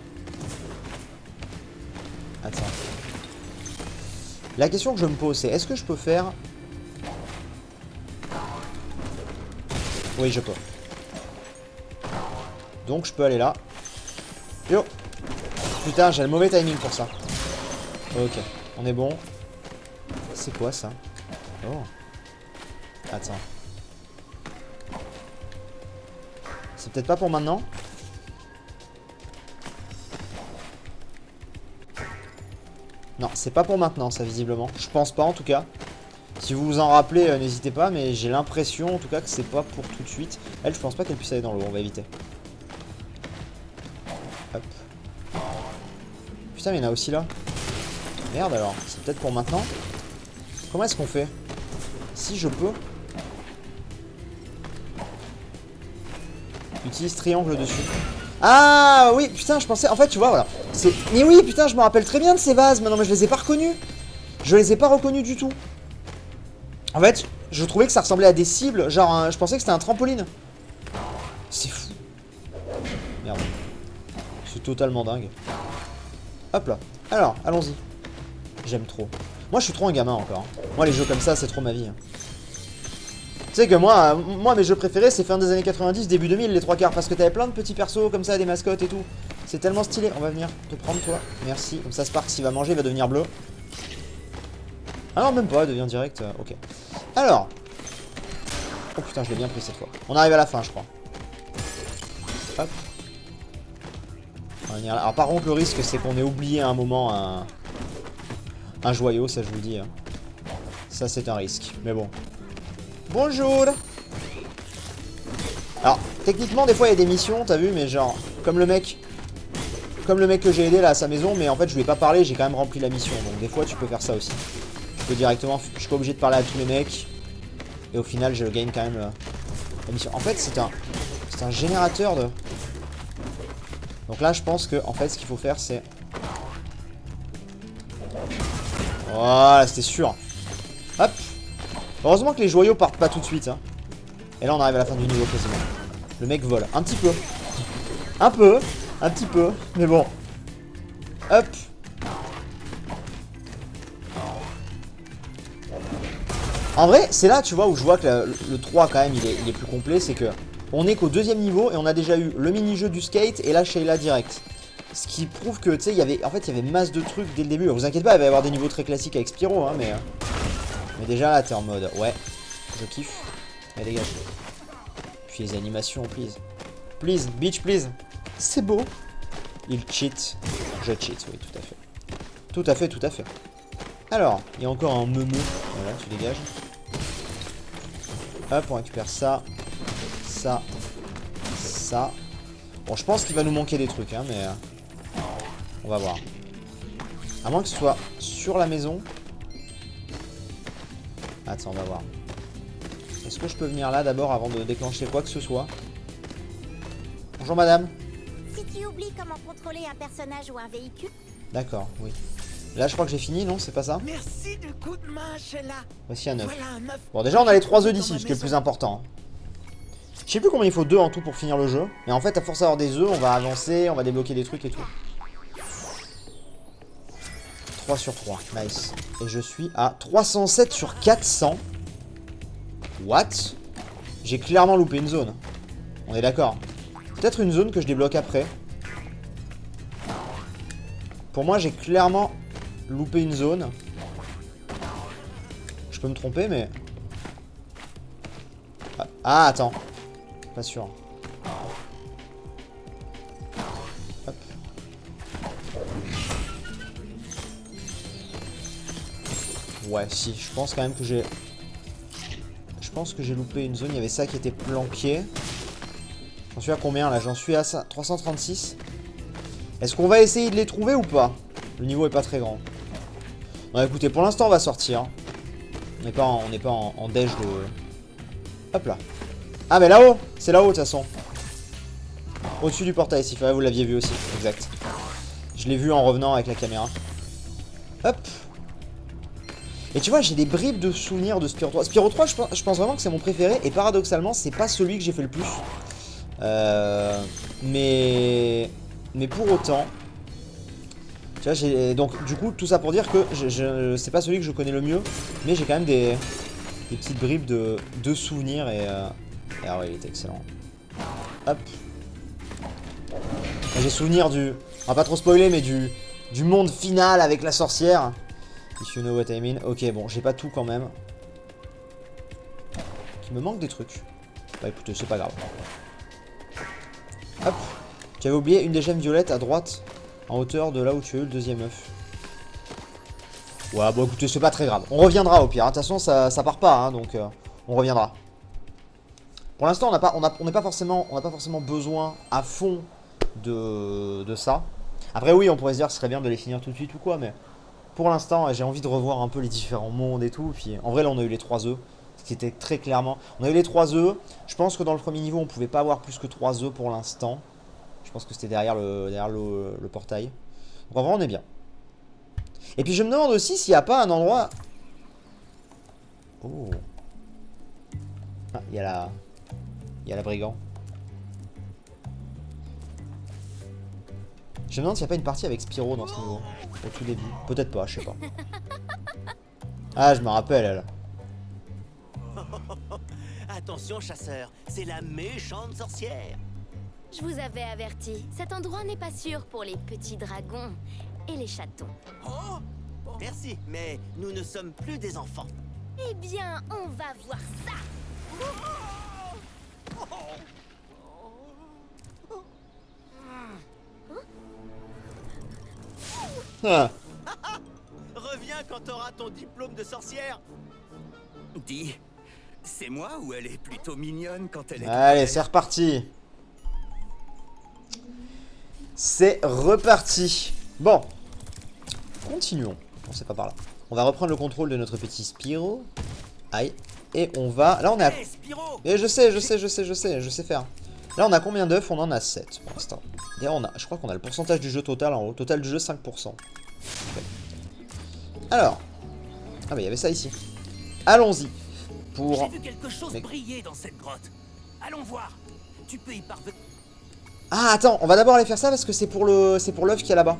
Attends. La question que je me pose c'est est-ce que je peux faire... Oui je peux. Donc je peux aller là. Yo. Putain j'ai le mauvais timing pour ça. Ok, on est bon. C'est quoi ça? Oh. Attends. C'est peut-être pas pour maintenant. Non, c'est pas pour maintenant ça visiblement. Je pense pas en tout cas. Si vous vous en rappelez, n'hésitez pas, mais j'ai l'impression en tout cas que c'est pas pour tout de suite. Elle, je pense pas qu'elle puisse aller dans l'eau, on va éviter. Hop. Putain, mais il y en a aussi là. Merde alors, c'est peut-être pour maintenant. Comment est-ce qu'on fait? Si je peux. Utilise triangle dessus. Ah oui, putain, je pensais... En fait, tu vois, voilà. Mais oui, putain, je me rappelle très bien de ces vases maintenant, mais je les ai pas reconnus. Je les ai pas reconnus du tout. En fait, je trouvais que ça ressemblait à des cibles. Genre, je pensais que c'était un trampoline. C'est fou. Merde. C'est totalement dingue. Hop là. Alors, allons-y. J'aime trop. Moi, je suis trop un gamin encore. Hein. Moi, les jeux comme ça, c'est trop ma vie. Hein. Tu sais que moi, mes jeux préférés, c'est fin des années 90, début 2000, les trois quarts. Parce que t'avais plein de petits persos comme ça, des mascottes et tout. C'est tellement stylé. On va venir te prendre, toi. Merci. Comme ça, Sparks, s'il va manger, il va devenir bleu. Ah non, même pas, il devient direct. Ok. Alors. Oh putain, je l'ai bien pris cette fois. On arrive à la fin, je crois. Hop. On va venir là. Alors, par contre, le risque, c'est qu'on ait oublié à un moment un joyau, ça je vous le dis. Hein. Ça, c'est un risque. Mais bon. Bonjour. Alors, techniquement, des fois, il y a des missions, t'as vu, mais genre, comme le mec que j'ai aidé là à sa maison, mais en fait, je lui ai pas parlé, j'ai quand même rempli la mission. Donc, des fois, tu peux faire ça aussi. Je peux directement, je suis pas obligé de parler à tous les mecs. Et au final, je gagne quand même la mission. En fait, c'est un générateur de... Donc là, je pense que, en fait, ce qu'il faut faire, c'est... Voilà, c'était sûr. Hop. Heureusement que les joyaux partent pas tout de suite. Hein. Et là, on arrive à la fin du niveau quasiment. Le mec vole. Un petit peu. Un petit peu. Mais bon. Hop. En vrai, c'est là, tu vois, où je vois que le 3, quand même, il est plus complet. C'est que on est qu'au deuxième niveau et on a déjà eu le mini-jeu du skate et là, Sheila direct. Ce qui prouve que, tu sais, il y avait masse de trucs dès le début. Vous inquiétez pas, il va y avoir des niveaux très classiques avec Spyro, hein, mais déjà, là, t'es en mode, ouais, je kiffe. Allez, dégage. Puis les animations, please. Please, bitch, please. C'est beau. Il cheat. Je cheat, oui, tout à fait. Tout à fait, tout à fait. Alors, il y a encore un meumeu. Voilà, tu dégages. Hop, on récupère ça. Ça. Ça. Bon, je pense qu'il va nous manquer des trucs, hein, mais... on va voir. À moins que ce soit sur la maison. Attends, on va voir. Est-ce que je peux venir là d'abord avant de déclencher quoi que ce soit? Bonjour madame. Si tu oublies comment contrôler un personnage ou un véhicule... D'accord, oui. Là, je crois que j'ai fini, non? C'est pas ça? Merci du coup de main, Sheila. Voici un œuf. Voilà un œuf. Bon, déjà, on a les 3 œufs Dans d'ici, ma ce qui est le maison. plus important. Je sais plus combien il faut 2 en tout pour finir le jeu. Mais en fait, à force d'avoir des œufs, on va avancer, on va débloquer des trucs et tout. 3 sur 3, nice. Et je suis à 307 sur 400. What? J'ai clairement loupé une zone. On est d'accord. Peut-être une zone que je débloque après. Pour moi, j'ai clairement loupé une zone. Je peux me tromper, mais... Ah, attends. Pas sûr. Hop. Ouais, si. Je pense quand même que j'ai... Je pense que j'ai loupé une zone. Il y avait ça qui était planqué. J'en suis à combien, là? J'en suis à 336. Est-ce qu'on va essayer de les trouver ou pas? Le niveau est pas très grand. Non, écoutez, pour l'instant, on va sortir. On n'est pas en déj de... Hop là. Ah, mais là-haut! C'est là-haut, de toute façon. Au-dessus du portail, si vous l'aviez vu aussi. Exact. Je l'ai vu en revenant avec la caméra. Hop. Et tu vois, j'ai des bribes de souvenirs de Spyro 3. Spyro 3, je pense vraiment que c'est mon préféré. Et paradoxalement, c'est pas celui que j'ai fait le plus. Mais pour autant... Tu vois, j'ai... Donc, du coup, tout ça pour dire que c'est pas celui que je connais le mieux. Mais j'ai quand même des petites bribes de souvenirs. Et ah ouais, il était excellent. Hop. J'ai souvenir du... On va pas trop spoiler, mais du monde final avec la sorcière. If you know what I mean. Ok, bon, j'ai pas tout quand même. Il me manque des trucs. Bah écoutez, c'est pas grave. Hop. Tu avais oublié une des gemmes violettes à droite, en hauteur de là où tu as eu le deuxième œuf. Ouais, bon écoutez, c'est pas très grave. On reviendra au pire. De toute façon, ça part pas, hein, donc on reviendra. Pour l'instant, on n'a pas forcément besoin à fond de ça. Après, oui, on pourrait se dire que ce serait bien de les finir tout de suite ou quoi, mais pour l'instant, j'ai envie de revoir un peu les différents mondes et tout. Puis en vrai, là, on a eu les 3 œufs. C'était très clairement. On a eu les 3 œufs. Je pense que dans le premier niveau, on pouvait pas avoir plus que 3 œufs pour l'instant. Je pense que c'était derrière le portail. Donc en vrai, on est bien. Et puis je me demande aussi s'il n'y a pas un endroit... Oh. Ah, il y a la brigand. Je me demande s'il n'y a pas une partie avec Spyro dans ce niveau. Au tout début. Peut-être pas, je sais pas. Ah, je me rappelle, elle. Attention, chasseur, c'est la méchante sorcière. Je vous avais averti, cet endroit n'est pas sûr pour les petits dragons et les chatons. Oh, merci, mais nous ne sommes plus des enfants. Eh bien, on va voir ça. Ah. Reviens quand t'auras ton diplôme de sorcière. Dis, c'est moi ou elle est plutôt mignonne quand elle est... Allez, c'est reparti. C'est reparti. Bon. Continuons. Non, c'est pas par là. On va reprendre le contrôle de notre petit Spyro. Aïe. Et on va... Là, on est à... Hey, Spyro. Et je sais faire. Là, on a combien d'œufs? On en a 7 pour l'instant. D'ailleurs, je crois qu'on a le pourcentage du jeu total en haut. Total du jeu, 5%. Okay. Alors. Ah, bah, il y avait ça ici. Allons-y. Pour... J'ai vu quelque chose briller dans cette grotte. Allons voir. Tu peux y parvenir. Ah, attends, on va d'abord aller faire ça parce que c'est pour l'œuf qu'il y a là-bas.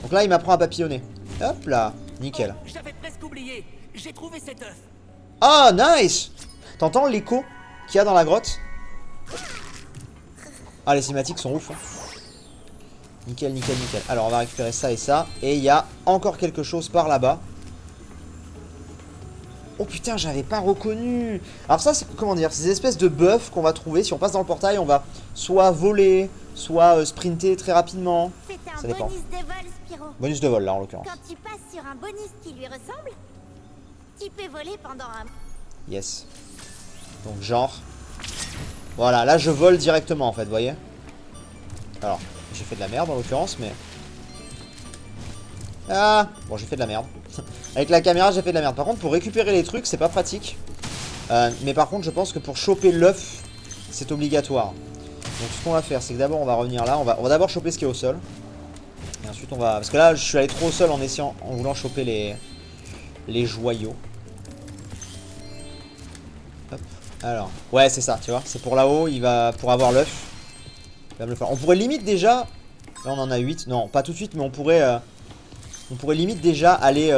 Donc là, il m'apprend à papillonner. Hop là, nickel. Oh, j'avais presque oublié. J'ai trouvé cet œuf. Ah, nice. T'entends l'écho qu'il y a dans la grotte? Ah, les cinématiques sont ouf. Hein. Nickel, nickel, nickel. Alors, on va récupérer ça et ça. Et il y a encore quelque chose par là-bas. Oh putain, j'avais pas reconnu. Alors ça, c'est comment dire, c'est des espèces de buffs qu'on va trouver. Si on passe dans le portail, on va soit voler, soit sprinter très rapidement. C'est un Ça dépend. bonus de vol, Spyro. Bonus de vol, là, en l'occurrence. Quand tu passes sur un bonus qui lui ressemble, tu peux voler pendant un... Yes. Donc genre... Voilà, là je vole directement en fait, vous voyez. Alors, j'ai fait de la merde en l'occurrence, mais... Ah, bon, j'ai fait de la merde. Avec la caméra, j'ai fait de la merde. Par contre, pour récupérer les trucs, c'est pas pratique. Mais par contre, je pense que pour choper l'œuf, c'est obligatoire. Donc ce qu'on va faire, c'est que d'abord, on va revenir là. On va d'abord choper ce qui est au sol. Et Ensuite on va... Parce que là je suis allé trop seul en essayant, en voulant choper les joyaux. Hop. Alors, ouais c'est ça, tu vois. C'est pour là-haut, il va... Pour avoir l'œuf. Il va me le faire. On pourrait limite déjà... Là on en a 8. Non, pas tout de suite, mais on pourrait limite déjà aller,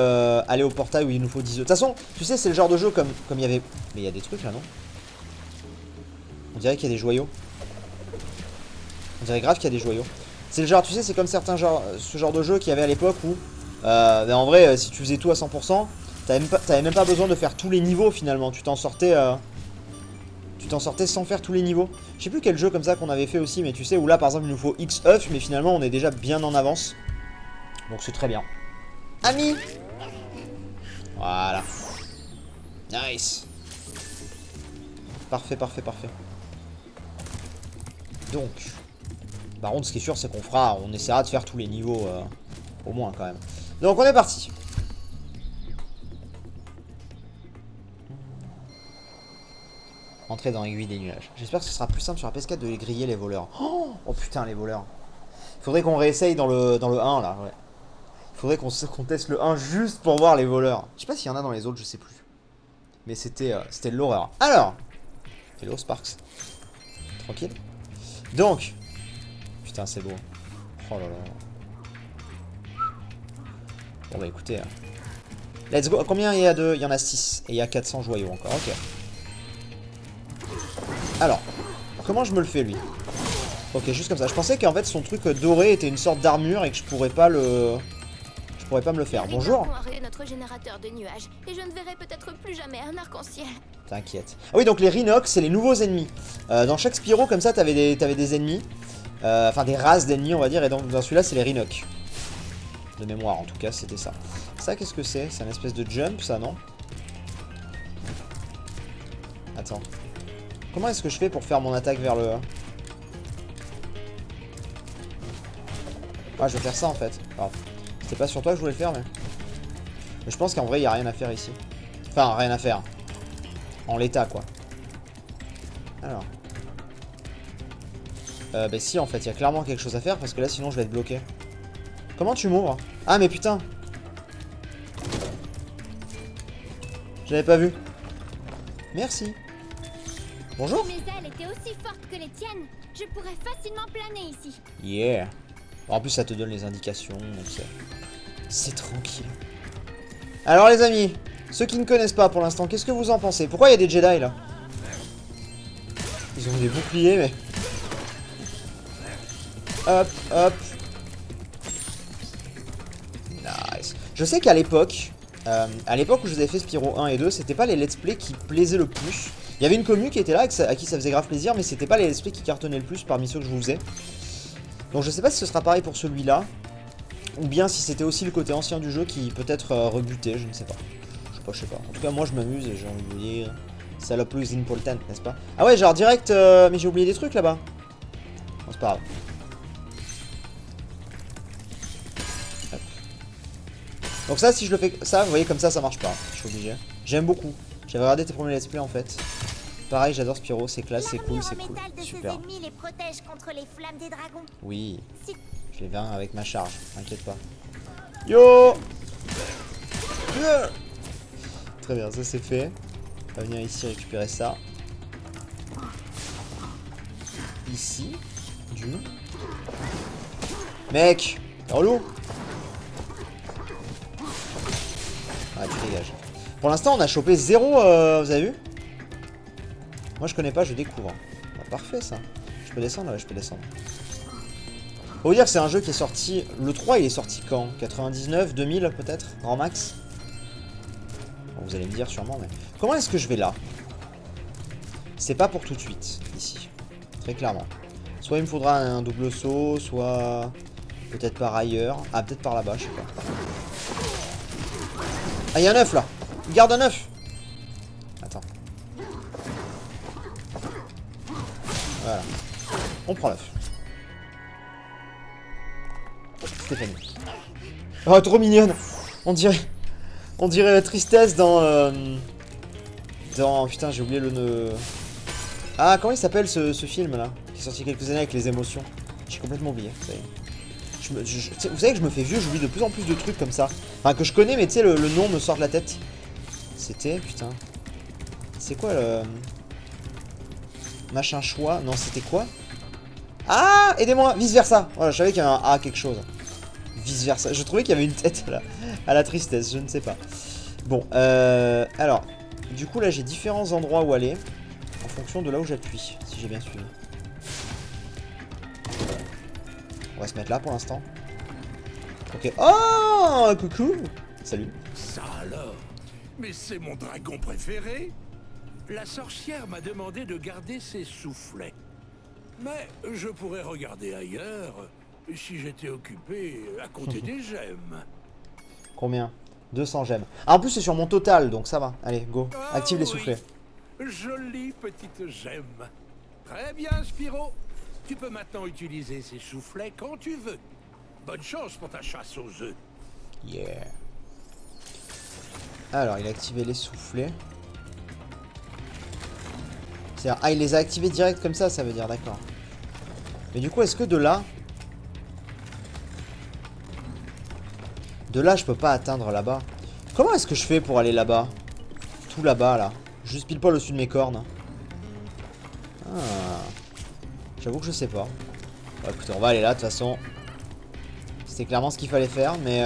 aller au portail où il nous faut 10 œufs. De toute façon, tu sais, c'est le genre de jeu comme il y avait... Mais il y a des trucs là, non? On dirait qu'il y a des joyaux. On dirait grave qu'il y a des joyaux. C'est le genre, tu sais, c'est comme certains genres, ce genre de jeu qu'il y avait à l'époque où, ben en vrai, si tu faisais tout à 100%, t'avais même pas besoin de faire tous les niveaux finalement. Tu t'en sortais sans faire tous les niveaux. Je sais plus quel jeu comme ça qu'on avait fait aussi, mais tu sais, où là par exemple il nous faut X œufs, mais finalement on est déjà bien en avance. Donc c'est très bien. Ami! Voilà. Nice. Parfait, parfait, parfait. Donc, par contre, ce qui est sûr, c'est on essaiera de faire tous les niveaux, au moins quand même. Donc, on est parti. Entrer dans l'aiguille des nuages. J'espère que ce sera plus simple sur la PS4 de les griller, les voleurs. Oh putain, les voleurs. Faudrait qu'on réessaye dans le 1 là, ouais. Faudrait qu'on teste le 1 juste pour voir les voleurs. Je sais pas s'il y en a dans les autres, je sais plus. Mais c'était de l'horreur. Alors, hello Sparks. Tranquille. Donc, putain c'est beau. Oh là là. Bon bah écoutez. Let's go. Combien il y a de... Il y en a 6. Et il y a 400 joyaux encore. Ok. Alors, comment je me le fais lui? Ok, juste comme ça. Je pensais qu'en fait son truc doré était une sorte d'armure et que je pourrais pas me le faire. Bonjour. Notre générateur de nuages et je ne verrai peut-être plus jamais un arc-en-ciel. T'inquiète. Ah oui, donc les Rhinox, c'est les nouveaux ennemis. Dans chaque Spyro, comme ça, t'avais des ennemis. Enfin, des races d'ennemis, on va dire. Et donc, dans celui-là, c'est les Rhinox. De mémoire, en tout cas, c'était ça. Ça, qu'est-ce que c'est? C'est une espèce de jump, ça, non? Attends. Comment est-ce que je fais pour faire mon attaque vers le... Ah, je vais faire ça, en fait. Alors, c'était pas sur toi que je voulais le faire, mais je pense qu'en vrai, il n'y a rien à faire ici. Enfin, rien à faire. En l'état, quoi. Alors. Bah si, en fait, il y a clairement quelque chose à faire, parce que là, sinon, je vais être bloqué. Comment tu m'ouvres? Ah, mais putain! J'avais pas vu. Merci. Bonjour. Si mes ailes étaient aussi fortes que les tiennes, je pourrais facilement planer ici. Yeah. En plus, ça te donne les indications, donc c'est tranquille. Alors, les amis, ceux qui ne connaissent pas pour l'instant, qu'est-ce que vous en pensez? Pourquoi il y a des Jedi, là? Ils ont des boucliers, mais... Hop, hop. Nice. Je sais qu'à l'époque... où je vous avais fait Spyro 1 et 2, c'était pas les let's play qui plaisaient le plus. Il y avait une commu qui était là, à qui ça faisait grave plaisir, mais c'était pas les let's play qui cartonnaient le plus parmi ceux que je vous faisais. Donc je sais pas si ce sera pareil pour celui-là, ou bien si c'était aussi le côté ancien du jeu qui peut-être rebutait, je ne sais pas. Je sais pas. En tout cas, moi je m'amuse et j'ai envie de vous dire, c'est le plus important, n'est-ce pas? Ah ouais, genre direct, mais j'ai oublié des trucs là-bas. Bon, c'est pas grave. Hop. Donc ça, si je le fais ça, vous voyez, comme ça marche pas. Je suis obligé. J'aime beaucoup. J'avais regardé tes premiers let's play en fait. Pareil, j'adore Spyro, c'est classe, c'est cool, c'est cool. Super. Les protège contre les flammes des dragons. Oui. Je les viens avec ma charge, t'inquiète pas. Yo! Très bien, ça c'est fait. On va venir ici récupérer ça. Ici. Mec! T'es relou? Ah, tu dégages. Pour l'instant, on a chopé 0, vous avez vu? Moi je connais pas, je découvre. Ah, parfait ça. Je peux descendre? Ouais, je peux descendre. Faut vous dire que c'est un jeu qui est sorti... Le 3 il est sorti quand? 99, 2000 peut-être? Grand max? Bon, vous allez me dire sûrement, mais... Comment est-ce que je vais là? C'est pas pour tout de suite, ici. Très clairement. Soit il me faudra un double saut, soit... Peut-être par ailleurs. Ah, peut-être par là-bas, je sais pas. Ah, il y a un œuf là! Garde un œuf! Attends. Voilà. On prend l'œuf. Stéphanie. Oh, trop mignonne! On dirait Tristesse dans... Putain, j'ai oublié le... Ah, comment il s'appelle ce film là? Qui est sorti il y a quelques années avec les émotions. J'ai complètement oublié, ça y est. Vous savez que je me fais vieux, j'oublie de plus en plus de trucs comme ça. Enfin, que je connais, mais tu sais, le nom me sort de la tête. C'était, putain. C'est quoi le... Machin choix. Non, c'était quoi? Ah, aidez-moi, vice versa. Voilà, je savais qu'il y avait un A quelque chose. Vice versa. Je trouvais qu'il y avait une tête là, à la tristesse, je ne sais pas. Bon, alors, du coup là j'ai différents endroits où aller en fonction de là où j'appuie, si j'ai bien suivi. On va se mettre là pour l'instant. Ok. Oh, coucou. Salut. Ça alors? Mais c'est mon dragon préféré. La sorcière m'a demandé de garder ses soufflets. Mais je pourrais regarder ailleurs si j'étais occupé à compter des gemmes. Combien? 200 gemmes. Ah, en plus c'est sur mon total, donc ça va. Allez, go. Active les oui. soufflets. Jolie petite gemme. Très bien, Spyro. Tu peux maintenant utiliser ces soufflets quand tu veux. Bonne chance pour ta chasse aux œufs. Yeah. Alors, il a activé les soufflets. C'est-à-dire, ah, il les a activés direct comme ça veut dire, d'accord. Mais du coup, est-ce que de là... De là, je peux pas atteindre là-bas. Comment est-ce que je fais pour aller là-bas? Tout là-bas, là. Juste pile poil au-dessus de mes cornes. Ah. J'avoue que je sais pas. Bon, écoutez, on va aller là, de toute façon. C'était clairement ce qu'il fallait faire, mais...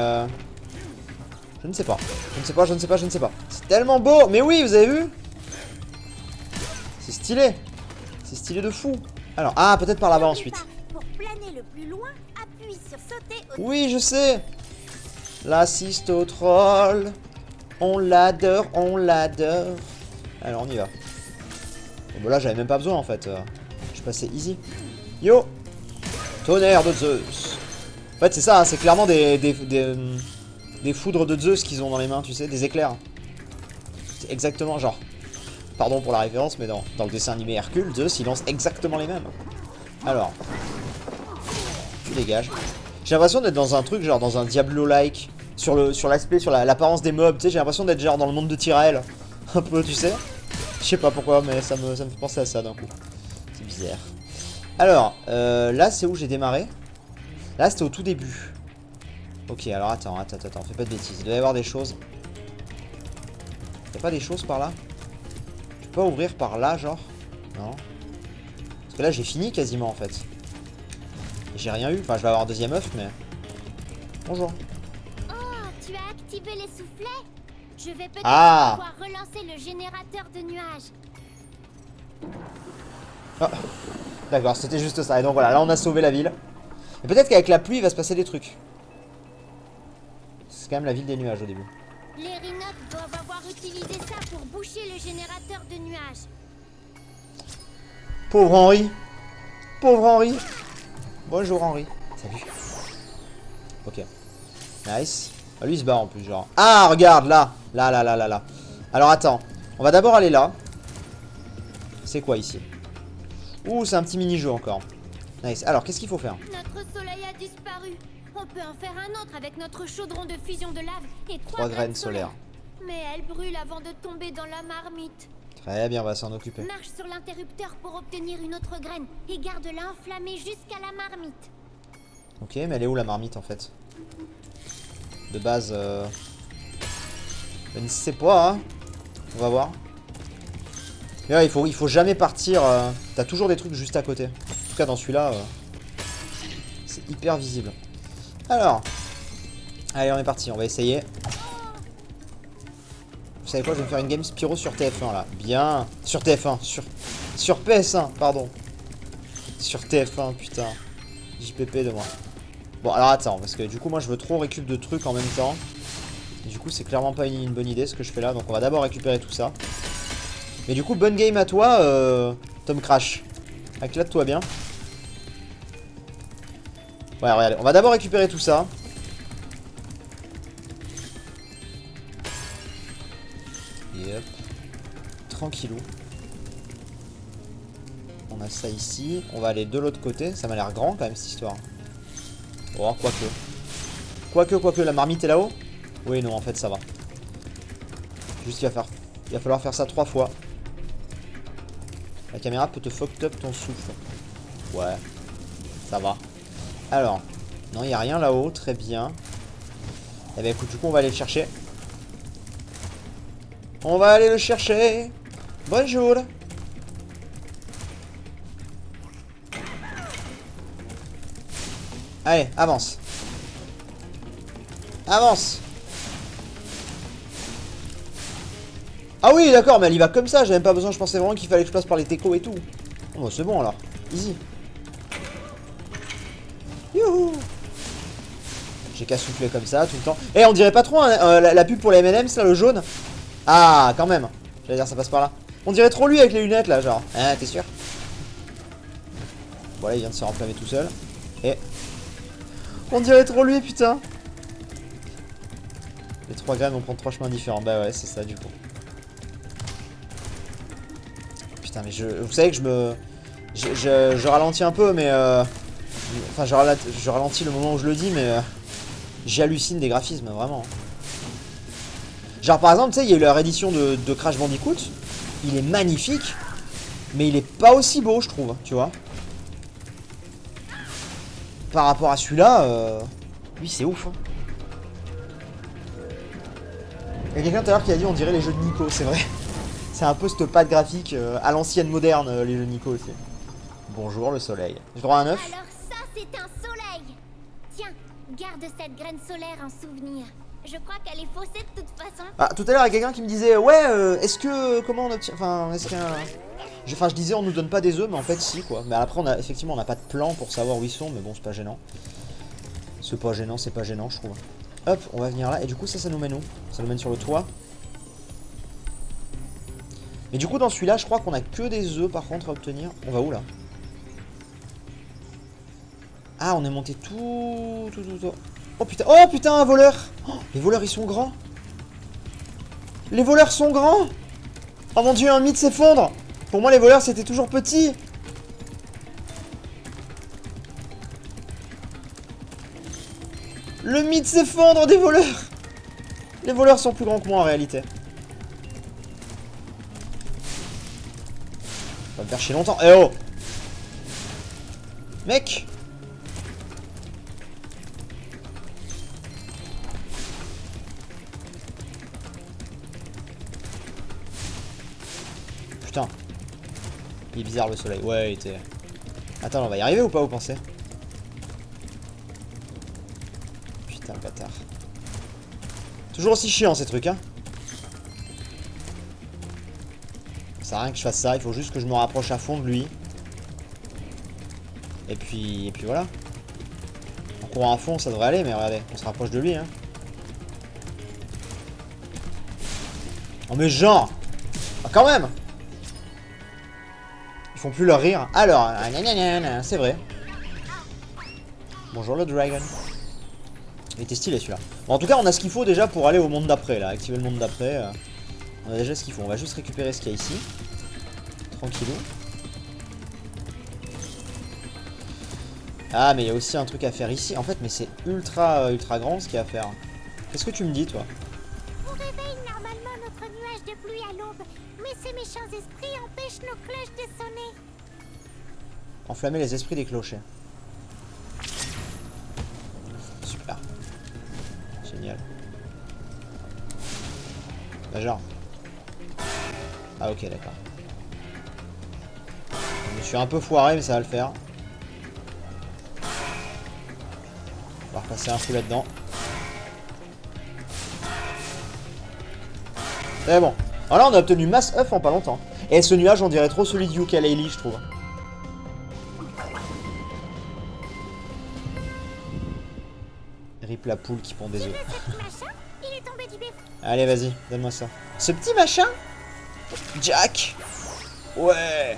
Je ne sais pas. Je ne sais pas, je ne sais pas, je ne sais pas. C'est tellement beau. Mais oui, vous avez vu? C'est stylé. C'est stylé de fou. Alors, ah, peut-être par là-bas ensuite. Pour planer le plus loin, appuie sur sauter au... Oui, je sais. L'assiste au troll. On l'adore, on l'adore. Alors, on y va. Bon, bah là, j'avais même pas besoin, en fait. Je passais easy. Yo. Tonnerre de Zeus. En fait, c'est ça, hein, c'est clairement des foudres de Zeus qu'ils ont dans les mains, tu sais, des éclairs. C'est exactement, genre... Pardon pour la référence, mais dans le dessin animé Hercule, Zeus, il lance exactement les mêmes. Alors. Tu dégages. J'ai l'impression d'être dans un truc, genre dans un Diablo-like. Sur l'aspect, sur l'apparence des mobs, tu sais, j'ai l'impression d'être genre dans le monde de Tyrael. Un peu, tu sais. Je sais pas pourquoi, mais ça me fait penser à ça d'un coup. C'est bizarre. Alors, là, c'est où j'ai démarré. Là, c'était au tout début. Ok, alors attends, fais pas de bêtises. Il doit y avoir des choses. Y'a pas des choses par là? Je peux pas ouvrir par là, genre? Non. Parce que là, j'ai fini quasiment, en fait. Et j'ai rien eu. Enfin, je vais avoir un deuxième œuf, mais... Bonjour. Oh, tu as activé les soufflets? Je vais peut-être pouvoir relancer le générateur de nuages. Ah. D'accord, c'était juste ça. Et donc voilà, là, on a sauvé la ville. Et peut-être qu'avec la pluie, il va se passer des trucs. C'est quand même la ville des nuages au début. Les Rhinocs doivent avoir utilisé ça pour boucher le générateur de nuages. Pauvre Henri. Pauvre Henri. Bonjour Henri. Salut. Ok. Nice. Ah, lui il se barre en plus genre. Ah regarde là. Là. Alors attends. On va d'abord aller là. C'est quoi ici? Ouh c'est un petit mini-jeu encore. Nice. Alors qu'est-ce qu'il faut faire? Notre soleil a disparu. On peut en faire un autre avec notre chaudron de fusion de lave et 3 graines solaires. Mais elle brûle avant de tomber dans la marmite. Très bien, on va s'en occuper. Marche sur l'interrupteur pour obtenir une autre graine et garde-la enflammée jusqu'à la marmite. Ok, mais elle est où la marmite en fait? De base, je ne sais pas, hein. On va voir. Mais ouais, il faut jamais partir. T'as toujours des trucs juste à côté. En tout cas, dans celui-là, c'est hyper visible. Alors, allez, on est parti. On va essayer. Vous savez quoi, je vais me faire une game Spyro sur TF1 là. Bien. Sur TF1. Sur PS1, pardon. Sur TF1, putain. JPP de moi. Bon, alors attends, parce que du coup, moi je veux trop récup de trucs en même temps. Et du coup, c'est clairement pas une bonne idée ce que je fais là. Donc, on va d'abord récupérer tout ça. Mais du coup, bonne game à toi, Tom Crash. Éclate-toi bien. Ouais, regardez, on va d'abord récupérer tout ça. Et hop. Tranquillou. On a ça ici. On va aller de l'autre côté. Ça m'a l'air grand quand même cette histoire. Oh, quoique, la marmite est là-haut? Oui, non, en fait, ça va. Juste, il va falloir faire ça 3 fois. La caméra peut te fuck up ton souffle. Ouais, ça va. Alors, Non, il n'y a rien là-haut, très bien. Eh ben écoute, du coup, on va aller le chercher. On va aller le chercher. Bonjour. Allez, avance. Avance. Ah oui, d'accord, mais elle y va comme ça. J'avais même pas besoin, je pensais vraiment qu'il fallait que je passe par les techos et tout. Oh, bah, c'est bon alors. Easy. Youhou. J'ai qu'à souffler comme ça tout le temps. Eh, on dirait pas trop hein, la pub pour les M&M's là, le jaune. Ah, quand même. J'allais dire, ça passe par là. On dirait trop lui avec les lunettes là, genre. Ah, t'es sûr? Voilà, il vient de se enflammer tout seul. Et. On dirait trop lui, putain. Les 3 graines vont prendre 3 chemins différents. Bah ouais, c'est ça du coup. Putain, mais vous savez que je ralentis un peu, mais enfin, je ralentis le moment où je le dis, mais j'hallucine des graphismes, vraiment. Genre, par exemple, tu sais, il y a eu la réédition de Crash Bandicoot. Il est magnifique, mais il est pas aussi beau, je trouve, tu vois. Par rapport à celui-là, lui, c'est ouf. Hein. Il y a quelqu'un tout à l'heure qui a dit on dirait les jeux de Nico, c'est vrai. C'est un peu cette patte graphique à l'ancienne moderne, les jeux de Nico aussi. Bonjour le soleil. J'ai droit à un œuf. Alors ça, c'est un soleil. Tiens, garde cette graine solaire en souvenir. Je crois qu'elle est faussée de toute façon. Ah, tout à l'heure, il y a quelqu'un qui me disait ouais, est-ce que comment on obtient, enfin, est-ce qu'il y a enfin, je disais on nous donne pas des œufs, mais en fait si quoi. Mais après, effectivement, on n'a pas de plan pour savoir où ils sont, mais bon, c'est pas gênant. C'est pas gênant, c'est pas gênant, je trouve. Hop, on va venir là, et du coup, ça nous mène où? Ça nous mène sur le toit. Et du coup, dans celui-là, je crois qu'on a que des œufs par contre à obtenir. On va où là? Ah, on est monté tout. Oh putain, un voleur! Oh, les voleurs, ils sont grands! Les voleurs sont grands! Oh mon dieu, un mythe s'effondre! Pour moi, les voleurs, c'était toujours petit! Le mythe s'effondre des voleurs! Les voleurs sont plus grands que moi en réalité. Ça va me faire chier longtemps. Eh oh! Mec! Putain. Il est bizarre le soleil. Ouais, il était... Attends, on va y arriver ou pas, vous pensez? Putain, le bâtard. Toujours aussi chiant ces trucs, hein. Ça sert à rien que je fasse ça, il faut juste que je me rapproche à fond de lui. Et puis voilà. En courant à fond, ça devrait aller, mais regardez, on se rapproche de lui, hein. Oh mais genre, ah, quand même. Ils font plus leur rire. Alors, c'est vrai. Bonjour le dragon. Il était stylé celui-là. Bon, en tout cas, on a ce qu'il faut déjà pour aller au monde d'après, là. Activer le monde d'après. On a déjà ce qu'il faut. On va juste récupérer ce qu'il y a ici. Tranquillou. Ah, mais il y a aussi un truc à faire ici. En fait, mais c'est ultra grand ce qu'il y a à faire. Qu'est-ce que tu me dis, toi? On réveille normalement notre nuage de pluie à l'aube, mais ces méchants esprits empêchent nos cloches de sonner. Enflammer les esprits des clochers. Super. Génial. Bah genre. Ah ok, d'accord. Je me suis un peu foiré, mais ça va le faire. On va repasser un coup là-dedans. C'est bon. Alors là, on a obtenu masse œuf en pas longtemps. Et ce nuage, on dirait trop celui de Yooka-Laylee, je trouve. Rip la poule qui pond des œufs. Allez, vas-y, donne-moi ça. Ce petit machin? Jack! Ouais!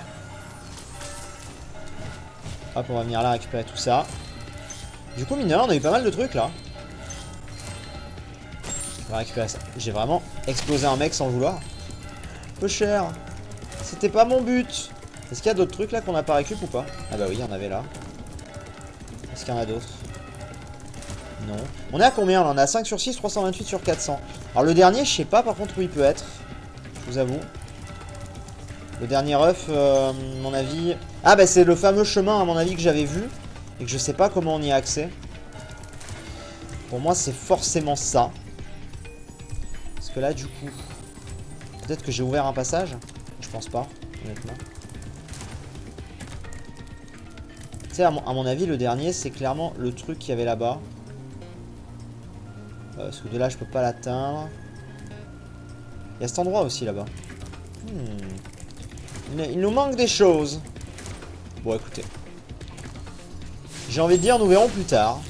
Hop, on va venir là récupérer tout ça. Du coup, mine de rien, on a eu pas mal de trucs là. On va récupérer ça. J'ai vraiment explosé un mec sans le vouloir. Peu cher. C'était pas mon but. Est-ce qu'il y a d'autres trucs là qu'on n'a pas récup ou pas? Ah bah oui, il y en avait là. Est-ce qu'il y en a d'autres? Non. On est à combien? On en a 5 sur 6, 328 sur 400. Alors le dernier, je sais pas par contre où il peut être. Je vous avoue. Le dernier œuf, à mon avis... Ah bah c'est le fameux chemin à mon avis que j'avais vu. Et que je sais pas comment on y a accès. Pour moi, c'est forcément ça. Parce que là, du coup... Peut-être que j'ai ouvert un passage. Je pense pas, honnêtement. Tu sais, à mon avis, le dernier, c'est clairement le truc qu'il y avait là-bas. Parce que de là, je peux pas l'atteindre. Il y a cet endroit aussi, là-bas. Il nous manque des choses. Bon, écoutez. J'ai envie de dire, nous verrons plus tard.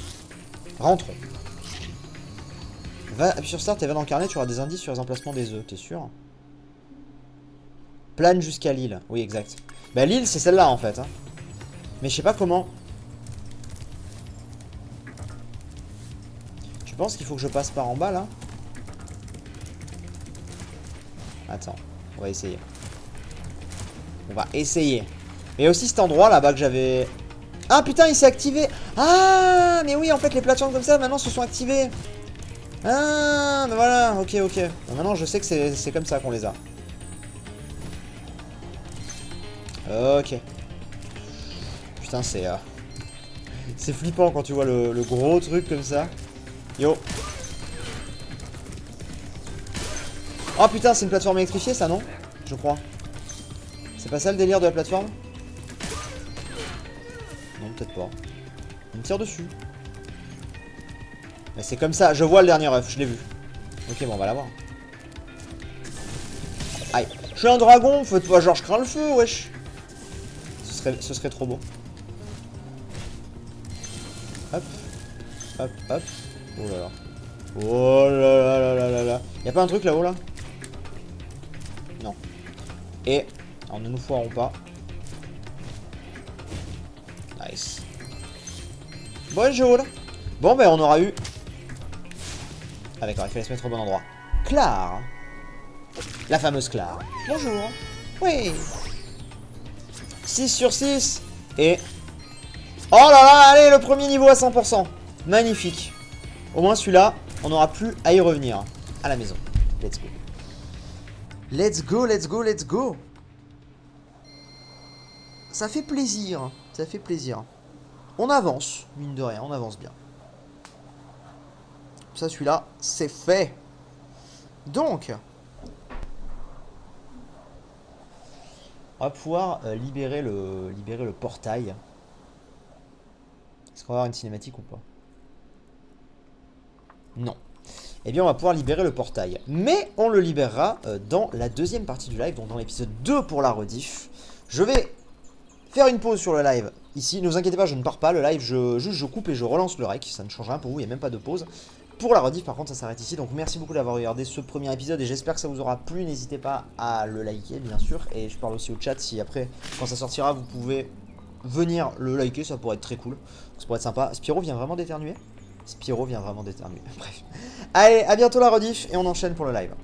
Rentrons. Va, appuie sur Start et va dans le carnet, tu auras des indices sur les emplacements des œufs, t'es sûr? Plane jusqu'à l'île. Oui, exact. Bah, l'île, c'est celle-là, en fait. Hein. Mais je sais pas comment. Tu penses qu'il faut que je passe par en bas, là? Attends, on va essayer. On va essayer. Mais aussi cet endroit, là-bas, que j'avais... Ah, putain, il s'est activé. Ah, mais oui, en fait, les plateformes comme ça, maintenant, se sont activées. Ah, mais voilà, ok, ok. Bon, maintenant, je sais que c'est comme ça qu'on les a. Ok. Putain, c'est... C'est flippant quand tu vois le gros truc comme ça. Yo. Oh putain, c'est une plateforme électrifiée, ça, non? Je crois. C'est pas ça le délire de la plateforme? Non, peut-être pas. Il me tire dessus. Mais c'est comme ça, je vois le dernier œuf, je l'ai vu. Ok, bon, on va l'avoir. Aïe. Je suis un dragon, faites pas genre je crains le feu, wesh. Ce serait trop beau. Hop. Hop, hop. Oh là là. Oh là là là là là là. Y'a pas un truc là-haut là? Non. Et... Alors ne nous foirons pas. Nice. Bonjour. Bon ben on aura eu... Ah d'accord, il fallait se mettre au bon endroit. Claire. La fameuse Claire. Bonjour. Oui. 6 sur 6. Et... Oh là là, allez, le premier niveau à 100%. Magnifique. Au moins celui-là, on n'aura plus à y revenir. À la maison. Let's go. Let's go, let's go, let's go. Ça fait plaisir. Ça fait plaisir. On avance, mine de rien, on avance bien. Ça, celui-là, c'est fait. Donc, on va pouvoir libérer le portail. Est-ce qu'on va avoir une cinématique ou pas? Non. Eh bien, on va pouvoir libérer le portail. Mais on le libérera dans la deuxième partie du live, donc dans l'épisode 2 pour la rediff. Je vais faire une pause sur le live ici. Ne vous inquiétez pas, je ne pars pas. Le live, juste je coupe et je relance le rec. Ça ne change rien pour vous, il n'y a même pas de pause. Pour la rediff, par contre, ça s'arrête ici. Donc merci beaucoup d'avoir regardé ce premier épisode et j'espère que ça vous aura plu. N'hésitez pas à le liker, bien sûr. Et je parle aussi au chat si après, quand ça sortira, vous pouvez venir le liker. Ça pourrait être très cool. Ça pourrait être sympa. Spyro vient vraiment d'éternuer? Spyro vient vraiment d'éternuer. Bref. Allez, à bientôt la rediff et on enchaîne pour le live.